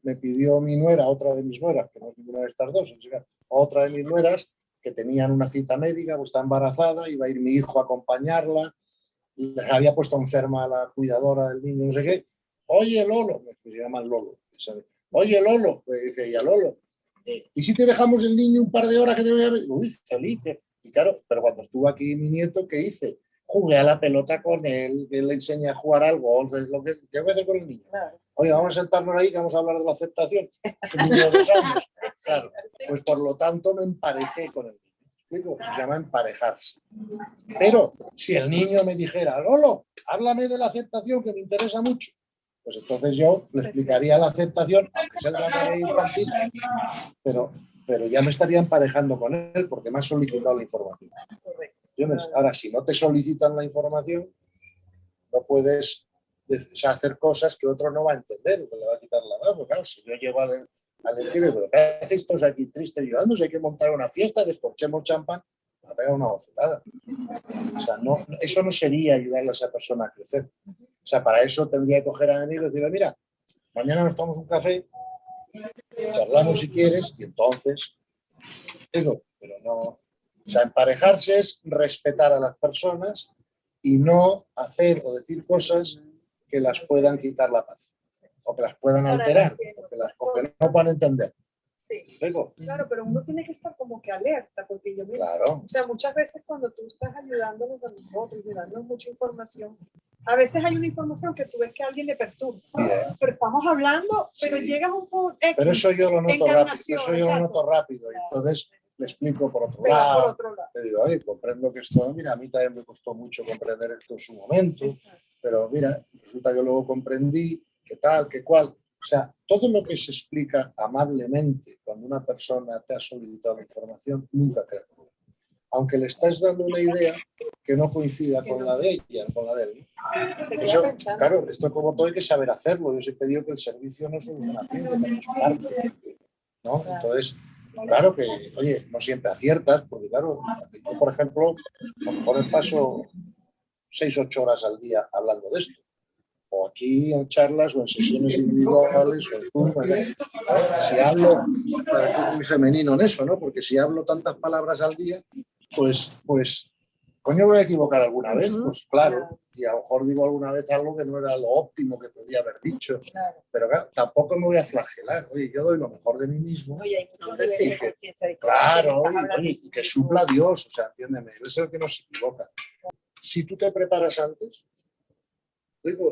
me pidió mi nuera, otra de mis nueras, que no es ninguna de estas dos, otra de mis nueras, que tenían una cita médica, pues está embarazada, iba a ir mi hijo a acompañarla, les había puesto enferma a la cuidadora del niño, no sé qué. Oye, Lolo, se llama Lolo, oye, Lolo, pues dice ella, Lolo, ¿y si te dejamos el niño un par de horas que te voy a ver? Uy, feliz. Y claro, pero cuando estuvo aquí mi nieto, ¿qué hice? Jugué a la pelota con él, que le enseñé a jugar al golf, es lo que tengo que hacer con el niño. Oye, vamos a sentarnos ahí que vamos a hablar de la aceptación. Es un niño de 2 años. Claro, pues por lo tanto me emparejé con el niño. Se llama emparejarse. Pero si el niño me dijera, Lolo, háblame de la aceptación que me interesa mucho, pues entonces yo le explicaría la aceptación, aunque sea de una manera infantil, pero ya me estaría emparejando con él porque me ha solicitado la información. Ahora, si no te solicitan la información, no puedes hacer cosas que otro no va a entender, que le va a quitar la mano. Claro, si yo llevo al tío, pero ¿qué hacéis todos aquí tristes llorando? Si hay que montar una fiesta, descorchemos champán, me ha pegado una bofetada. O sea, no, eso no sería ayudarle a esa persona a crecer. O sea, para eso tendría que coger a venir y decirle, mira, mañana nos tomamos un café, charlamos si quieres, y entonces, pero no. O sea, emparejarse es respetar a las personas y no hacer o decir cosas que las puedan quitar la paz o que las puedan alterar, porque no puedan entender. Sí. Claro, pero uno tiene que estar como que alerta, porque yo mismo, claro. O sea, muchas veces cuando tú estás ayudándonos a nosotros, dándonos mucha información, a veces hay una información que tú ves que a alguien le perturba, pero estamos hablando, pero llegas a un punto. Pero eso yo lo noto rápido, y entonces le explico por otro lado. Le digo, oye, comprendo que esto, mira, a mí también me costó mucho comprender esto en su momento, pero mira, resulta que luego comprendí qué tal, qué cual. O sea, todo lo que se explica amablemente cuando una persona te ha solicitado la información, nunca crea problema. Aunque le estás dando una idea que no coincida con la de ella, con la de él. Eso, claro, esto como todo hay que saber hacerlo. Yo siempre digo que el servicio no es una ciencia, pero es un arte, ¿no? Entonces, claro que, oye, no siempre aciertas, porque claro, yo, por ejemplo, a lo mejor paso 6 u 8 horas al día hablando de esto. O aquí en charlas o en sesiones individuales o en Zoom. Si hablo, muy femenino en eso, ¿no? Porque si hablo tantas palabras al día, pues coño, voy a equivocar alguna vez, pues claro. Y a lo mejor digo alguna vez algo que no era lo óptimo que podía haber dicho. Pero claro, tampoco me voy a flagelar. Oye, yo doy lo mejor de mí mismo. Oye, claro, y que supla a Dios, o sea, entiéndeme, Él es el que no se equivoca. Si tú te preparas antes,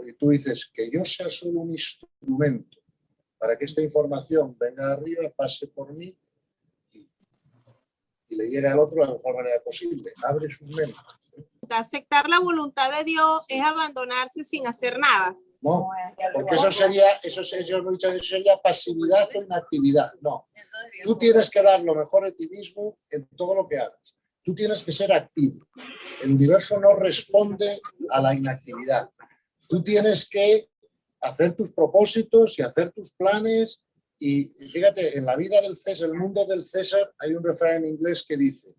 y tú dices que yo sea solo un instrumento para que esta información venga arriba, pase por mí y le llegue al otro de la mejor manera posible. Abre sus mentes. Aceptar la voluntad de Dios es abandonarse sin hacer nada. No, porque eso sería pasividad o inactividad. No, tú tienes que dar lo mejor de ti mismo en todo lo que hagas. Tú tienes que ser activo. El universo no responde a la inactividad. Tú tienes que hacer tus propósitos y hacer tus planes. Y fíjate, en la vida del César, el mundo del César, hay un refrán en inglés que dice: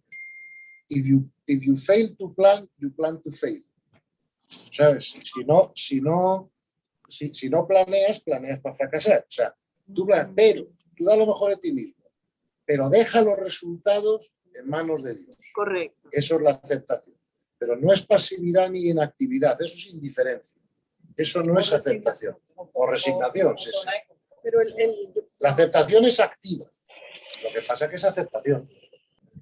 if you fail to plan, you plan to fail. ¿Sabes? Si no planeas para fracasar. O sea, tú planeas, pero tú da lo mejor de ti mismo, pero deja los resultados en manos de Dios. Correcto. Eso es la aceptación. Pero no es pasividad ni inactividad, eso es indiferencia. Eso no es aceptación. O resignación. Sí. Pero la aceptación es activa. Lo que pasa es que es aceptación.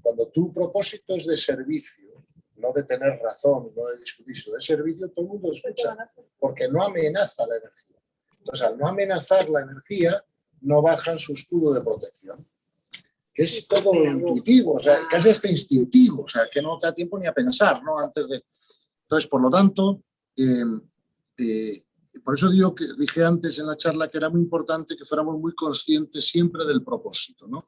Cuando tu propósito es de servicio, no de tener razón, no de discutir, sino de servicio, todo el mundo escucha, porque no amenaza la energía. Entonces, al no amenazar la energía, no bajan su escudo de protección. Que es todo intuitivo, o sea, casi hasta instintivo, o sea, que no te da tiempo ni a pensar, ¿no? Antes de... Entonces, por lo tanto, por eso dije antes en la charla que era muy importante que fuéramos muy conscientes siempre del propósito, ¿no?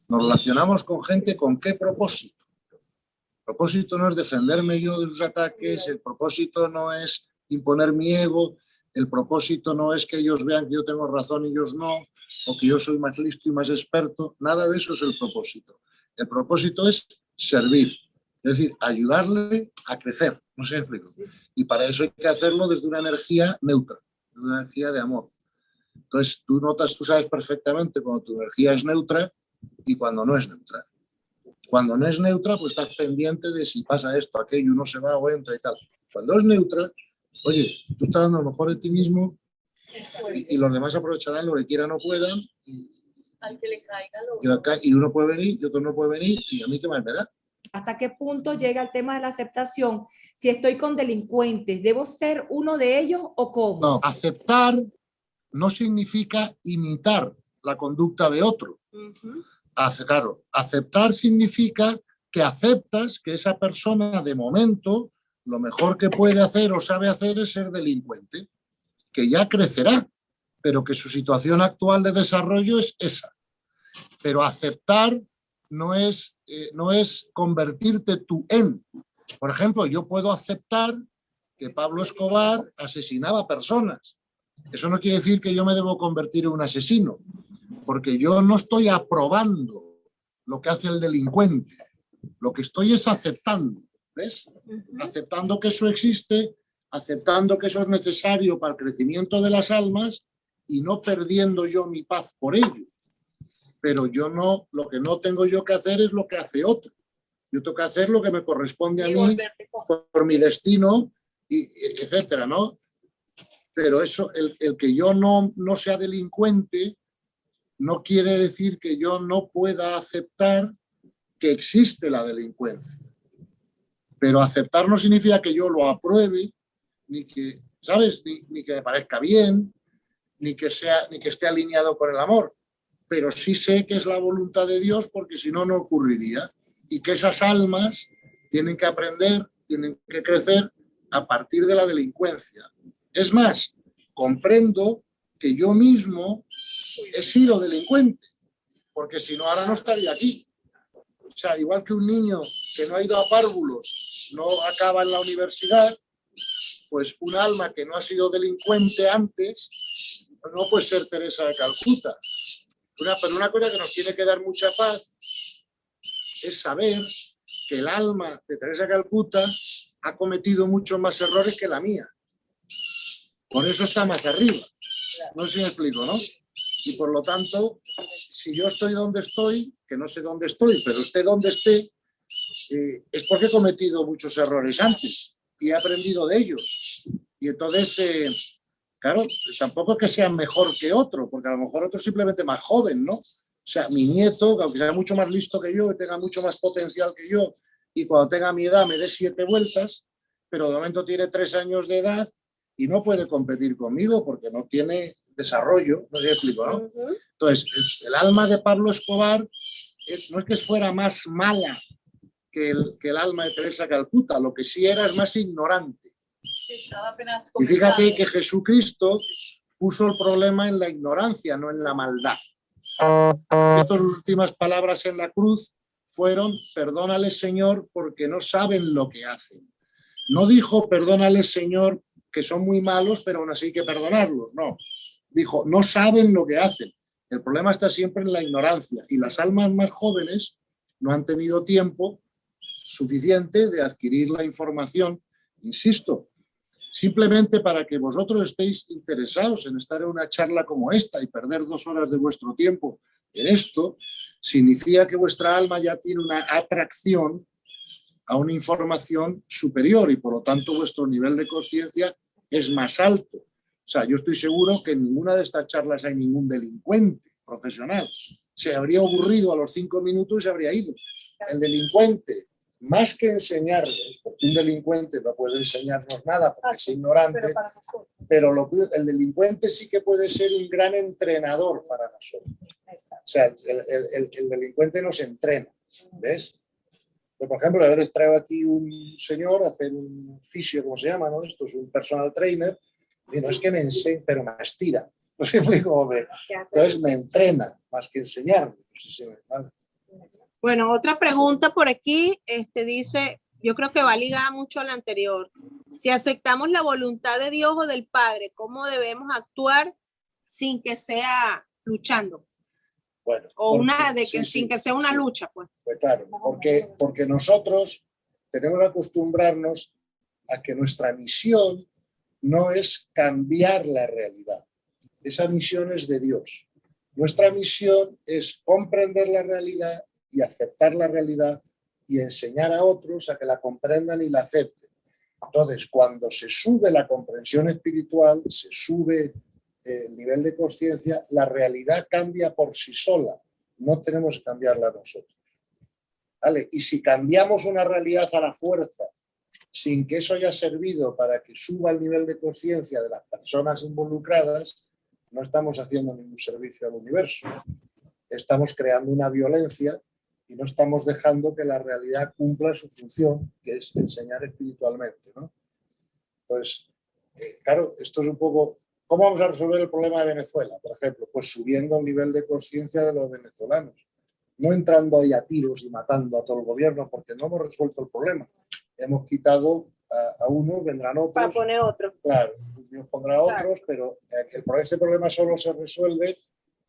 Nos relacionamos con gente con qué propósito. El propósito no es defenderme yo de sus ataques, el propósito no es imponer mi ego, el propósito no es que ellos vean que yo tengo razón y ellos no, o que yo soy más listo y más experto, nada de eso es el propósito. El propósito es servir, es decir, ayudarle a crecer, no sé si me explico. Y para eso hay que hacerlo desde una energía neutra, una energía de amor. Entonces, tú sabes perfectamente cuando tu energía es neutra y cuando no es neutra. Cuando no es neutra, pues estás pendiente de si pasa esto, aquello, uno se va o entra y tal. Cuando es neutra, oye, tú estás dando lo mejor de ti mismo y los demás aprovecharán lo que quieran o puedan al que le caiga y uno puede venir y otro no puede venir y a mí qué más me da. ¿Hasta qué punto llega el tema de la aceptación? Si estoy con delincuentes, ¿debo ser uno de ellos o cómo? No, aceptar no significa imitar la conducta de otro. Claro, aceptar significa que aceptas que esa persona de momento lo mejor que puede hacer o sabe hacer es ser delincuente, que ya crecerá, pero que su situación actual de desarrollo es esa. Pero aceptar no es convertirte tú en. Por ejemplo, yo puedo aceptar que Pablo Escobar asesinaba personas. Eso no quiere decir que yo me debo convertir en un asesino, porque yo no estoy aprobando lo que hace el delincuente. Lo que estoy es aceptando, ¿ves? Aceptando que eso existe, aceptando que eso es necesario para el crecimiento de las almas y no perdiendo yo mi paz por ello. Pero lo que no tengo yo que hacer es lo que hace otro. Yo tengo que hacer lo que me corresponde a mí por mi destino, etcétera, ¿no? Pero eso, el que yo no sea delincuente no quiere decir que yo no pueda aceptar que existe la delincuencia. Pero aceptar no significa que yo lo apruebe, ni que, ¿sabes? Ni que me parezca bien, ni que esté alineado con el amor. Pero sí sé que es la voluntad de Dios, porque si no, no ocurriría. Y que esas almas tienen que aprender, tienen que crecer a partir de la delincuencia. Es más, comprendo que yo mismo he sido delincuente, porque si no, ahora no estaría aquí. O sea, igual que un niño que no ha ido a párvulos no acaba en la universidad, pues un alma que no ha sido delincuente antes no puede ser Teresa de Calcuta. Pero una cosa que nos tiene que dar mucha paz es saber que el alma de Teresa de Calcuta ha cometido muchos más errores que la mía. Por eso está más arriba. No sé si me explico, ¿no? Y por lo tanto, si yo estoy donde estoy, que no sé dónde estoy, pero esté donde esté, es porque he cometido muchos errores antes y he aprendido de ellos. Y entonces, claro, tampoco es que sea mejor que otro, porque a lo mejor otro es simplemente más joven, ¿no? O sea, mi nieto, aunque sea mucho más listo que yo, que tenga mucho más potencial que yo, y cuando tenga mi edad me dé 7 vueltas, pero de momento tiene 3 años de edad y no puede competir conmigo porque no tiene desarrollo, no sé si explico, ¿no? Entonces, el alma de Pablo Escobar no es que fuera más mala que el alma de Teresa Calcuta, lo que sí era es más ignorante. Y fíjate que Jesucristo puso el problema en la ignorancia, no en la maldad. Estas últimas palabras en la cruz fueron: perdónales, Señor, porque no saben lo que hacen. No dijo: perdónales, Señor, que son muy malos, pero aún así hay que perdonarlos. No, dijo: no saben lo que hacen. El problema está siempre en la ignorancia, y las almas más jóvenes no han tenido tiempo suficiente de adquirir la información. Insisto, simplemente para que vosotros estéis interesados en estar en una charla como esta y perder 2 horas de vuestro tiempo en esto, significa que vuestra alma ya tiene una atracción a una información superior y por lo tanto vuestro nivel de conciencia es más alto. O sea, yo estoy seguro que en ninguna de estas charlas hay ningún delincuente profesional. Se habría aburrido a los 5 minutos y se habría ido. El delincuente, más que enseñarles, porque un delincuente no puede enseñarnos nada porque es ignorante, pero el delincuente sí que puede ser un gran entrenador para nosotros. O sea, el delincuente nos entrena, ¿ves? Por ejemplo, a veces traigo aquí un señor a hacer un fisio, ¿cómo se llama? ¿No? Esto es un personal trainer, y no es que me enseñe, pero me estira. No sé cómo ver. Entonces me entrena más que enseñarme. No sé si ¿vale? Bueno, otra pregunta por aquí, dice, yo creo que va ligada mucho a la anterior. Si aceptamos la voluntad de Dios o del Padre, ¿cómo debemos actuar sin que sea luchando? Bueno, o una de que sin que sea una lucha, pues. Pues claro, porque nosotros tenemos que acostumbrarnos a que nuestra misión no es cambiar la realidad. Esa misión es de Dios. Nuestra misión es comprender la realidad y aceptar la realidad y enseñar a otros a que la comprendan y la acepten. Entonces, cuando se sube la comprensión espiritual, se sube el nivel de conciencia, la realidad cambia por sí sola. No tenemos que cambiarla nosotros. ¿Vale? Y si cambiamos una realidad a la fuerza, sin que eso haya servido para que suba el nivel de conciencia de las personas involucradas, no estamos haciendo ningún servicio al universo. Estamos creando una violencia y no estamos dejando que la realidad cumpla su función, que es enseñar espiritualmente, ¿no? Entonces, claro, esto es un poco... ¿Cómo vamos a resolver el problema de Venezuela, por ejemplo? Pues subiendo el nivel de conciencia de los venezolanos. No entrando ahí a tiros y matando a todo el gobierno, porque no hemos resuelto el problema. Hemos quitado a uno, vendrán otros. Para poner otro. Claro, Dios pondrá otros, pero ese problema solo se resuelve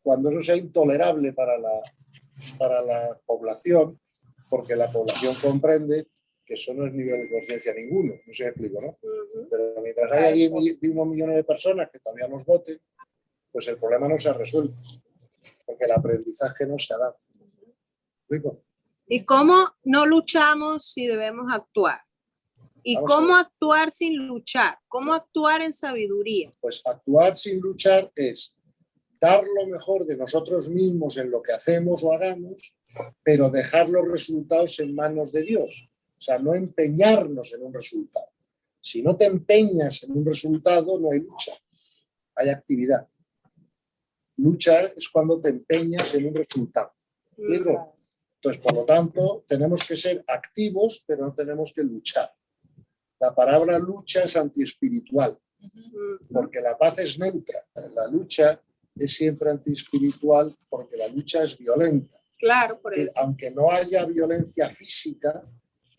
cuando eso sea intolerable para la población, porque la población comprende que eso no es nivel de conciencia ninguno, no sé si me explico, ¿no? Pero mientras haya 10 millones de personas que todavía nos voten, pues el problema no se ha resuelto, porque el aprendizaje no se ha dado. ¿Me explico? ¿Y cómo no luchamos si debemos actuar? ¿Y cómo actuar sin luchar? ¿Cómo actuar en sabiduría? Pues actuar sin luchar es dar lo mejor de nosotros mismos en lo que hacemos o hagamos, pero dejar los resultados en manos de Dios. O sea, no empeñarnos en un resultado. Si no te empeñas en un resultado, no hay lucha, hay actividad. Lucha es cuando te empeñas en un resultado. ¿Digo? Entonces, por lo tanto, tenemos que ser activos, pero no tenemos que luchar. La palabra lucha es antiespiritual, porque la paz es neutra. La lucha es siempre antiespiritual porque la lucha es violenta. Claro, por eso. Aunque no haya violencia física,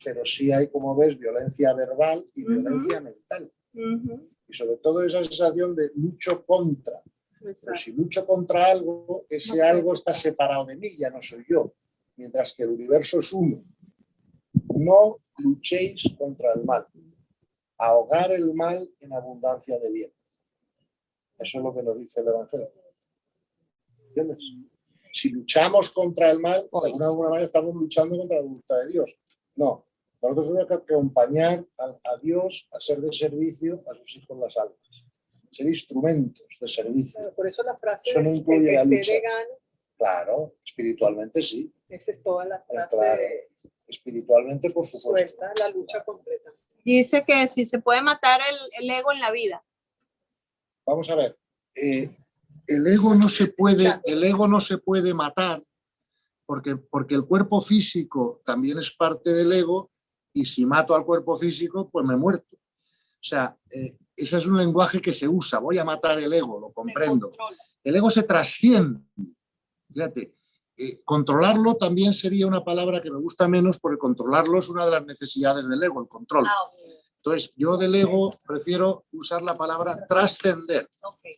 pero sí hay, como ves, violencia verbal y violencia mental. Y sobre todo esa sensación de lucho contra. Pero si lucho contra algo, ese algo está separado de mí, ya no soy yo. Mientras que el universo es uno. No luchéis contra el mal. Ahogar el mal en abundancia de bien. Eso es lo que nos dice el Evangelio. ¿Entiendes? Si luchamos contra el mal, de alguna manera estamos luchando contra la voluntad de Dios. No. Nosotros tenemos que acompañar a Dios a ser de servicio a sus hijos las almas. Ser instrumentos de servicio. Pero por eso la frase eso no es incluye el la que lucha. se gana. Claro, espiritualmente sí. Esa es toda la frase. Claro. Espiritualmente, por supuesto. Suelta la lucha completa. Dice que si se puede matar el ego en la vida. Vamos a ver. El ego no se puede matar porque el cuerpo físico también es parte del ego y si mato al cuerpo físico, pues me he muerto. O sea, ese es un lenguaje que se usa. Voy a matar el ego, lo comprendo. El ego se trasciende. Fíjate, controlarlo también sería una palabra que me gusta menos porque controlarlo es una de las necesidades del ego, el control. Entonces, yo del ego prefiero usar la palabra trascender.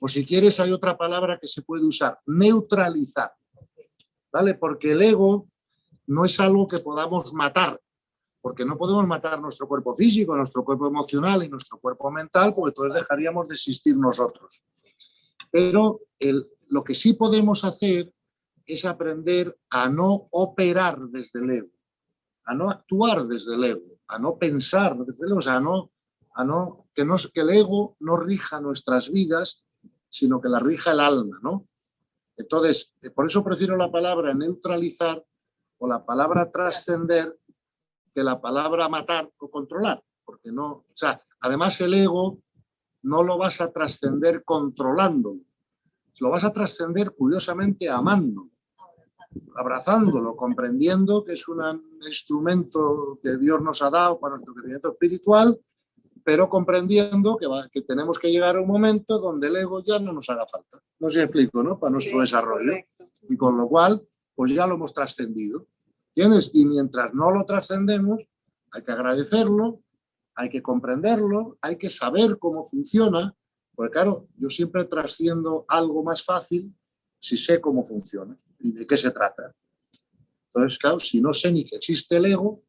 O si quieres, hay otra palabra que se puede usar, neutralizar. ¿Vale? Porque el ego no es algo que podamos matar. Porque no podemos matar nuestro cuerpo físico, nuestro cuerpo emocional y nuestro cuerpo mental, porque entonces dejaríamos de existir nosotros. Pero lo que sí podemos hacer es aprender a no operar desde el ego, a no actuar desde el ego, a no pensar desde el ego, o sea, que el ego no rija nuestras vidas, sino que la rija el alma, ¿no? Entonces, por eso prefiero la palabra neutralizar o la palabra trascender que la palabra matar o controlar, porque no, o sea, además el ego no lo vas a trascender controlándolo, lo vas a trascender curiosamente amándolo, abrazándolo, comprendiendo que es un instrumento que Dios nos ha dado para nuestro crecimiento espiritual, pero comprendiendo que tenemos que llegar a un momento donde el ego ya no nos haga falta. No sé si explico, ¿no? Para nuestro desarrollo. Correcto. Y con lo cual, pues ya lo hemos trascendido. ¿Entiendes? Y mientras no lo trascendemos, hay que agradecerlo, hay que comprenderlo, hay que saber cómo funciona, porque claro, yo siempre trasciendo algo más fácil si sé cómo funciona. ¿Y de qué se trata? Entonces, claro, si no sé ni que existe el ego,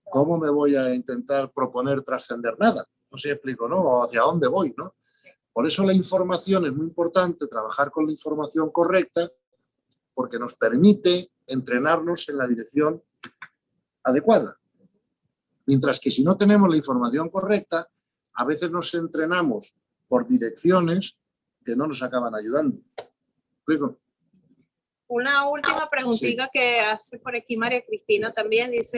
¿cómo me voy a intentar proponer trascender nada? No sé si explico, ¿no? O hacia dónde voy, ¿no? Por eso la información es muy importante, trabajar con la información correcta, porque nos permite entrenarnos en la dirección adecuada. Mientras que si no tenemos la información correcta, a veces nos entrenamos por direcciones que no nos acaban ayudando. ¿Explico? Una última preguntita que hace por aquí María Cristina también, dice,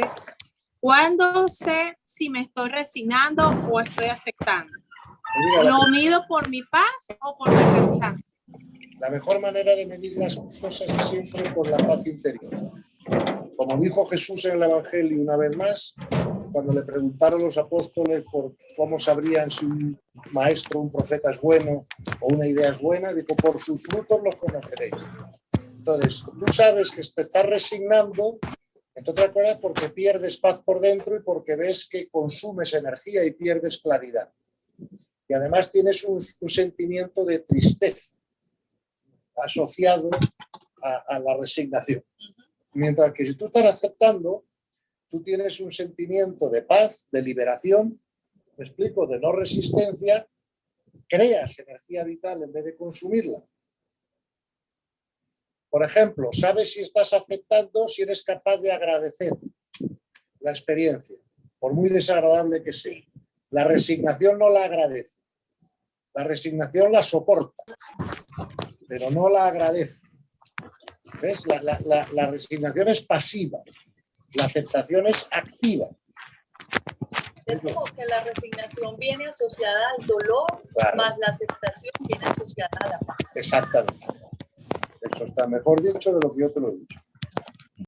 ¿cuándo sé si me estoy resignando o estoy aceptando? ¿Lo mido por mi paz o por mi cansancio? La mejor manera de medir las cosas es siempre por la paz interior. Como dijo Jesús en el Evangelio una vez más, cuando le preguntaron los apóstoles por cómo sabrían si un maestro, un profeta es bueno o una idea es buena, dijo, por sus frutos los conoceréis. Entonces, tú sabes que te estás resignando, entre otras cosas, porque pierdes paz por dentro y porque ves que consumes energía y pierdes claridad. Y además tienes un sentimiento de tristeza asociado a la resignación. Mientras que si tú estás aceptando, tú tienes un sentimiento de paz, de liberación, me explico, de no resistencia, creas energía vital en vez de consumirla. Por ejemplo, sabes si estás aceptando si eres capaz de agradecer la experiencia, por muy desagradable que sea. La resignación no la agradece. La resignación la soporta, pero no la agradece. ¿Ves? La resignación es pasiva, la aceptación es activa. Es como que la resignación viene asociada al dolor, claro, más la aceptación viene asociada a la paz. Exactamente. Eso está mejor dicho de lo que yo te lo he dicho.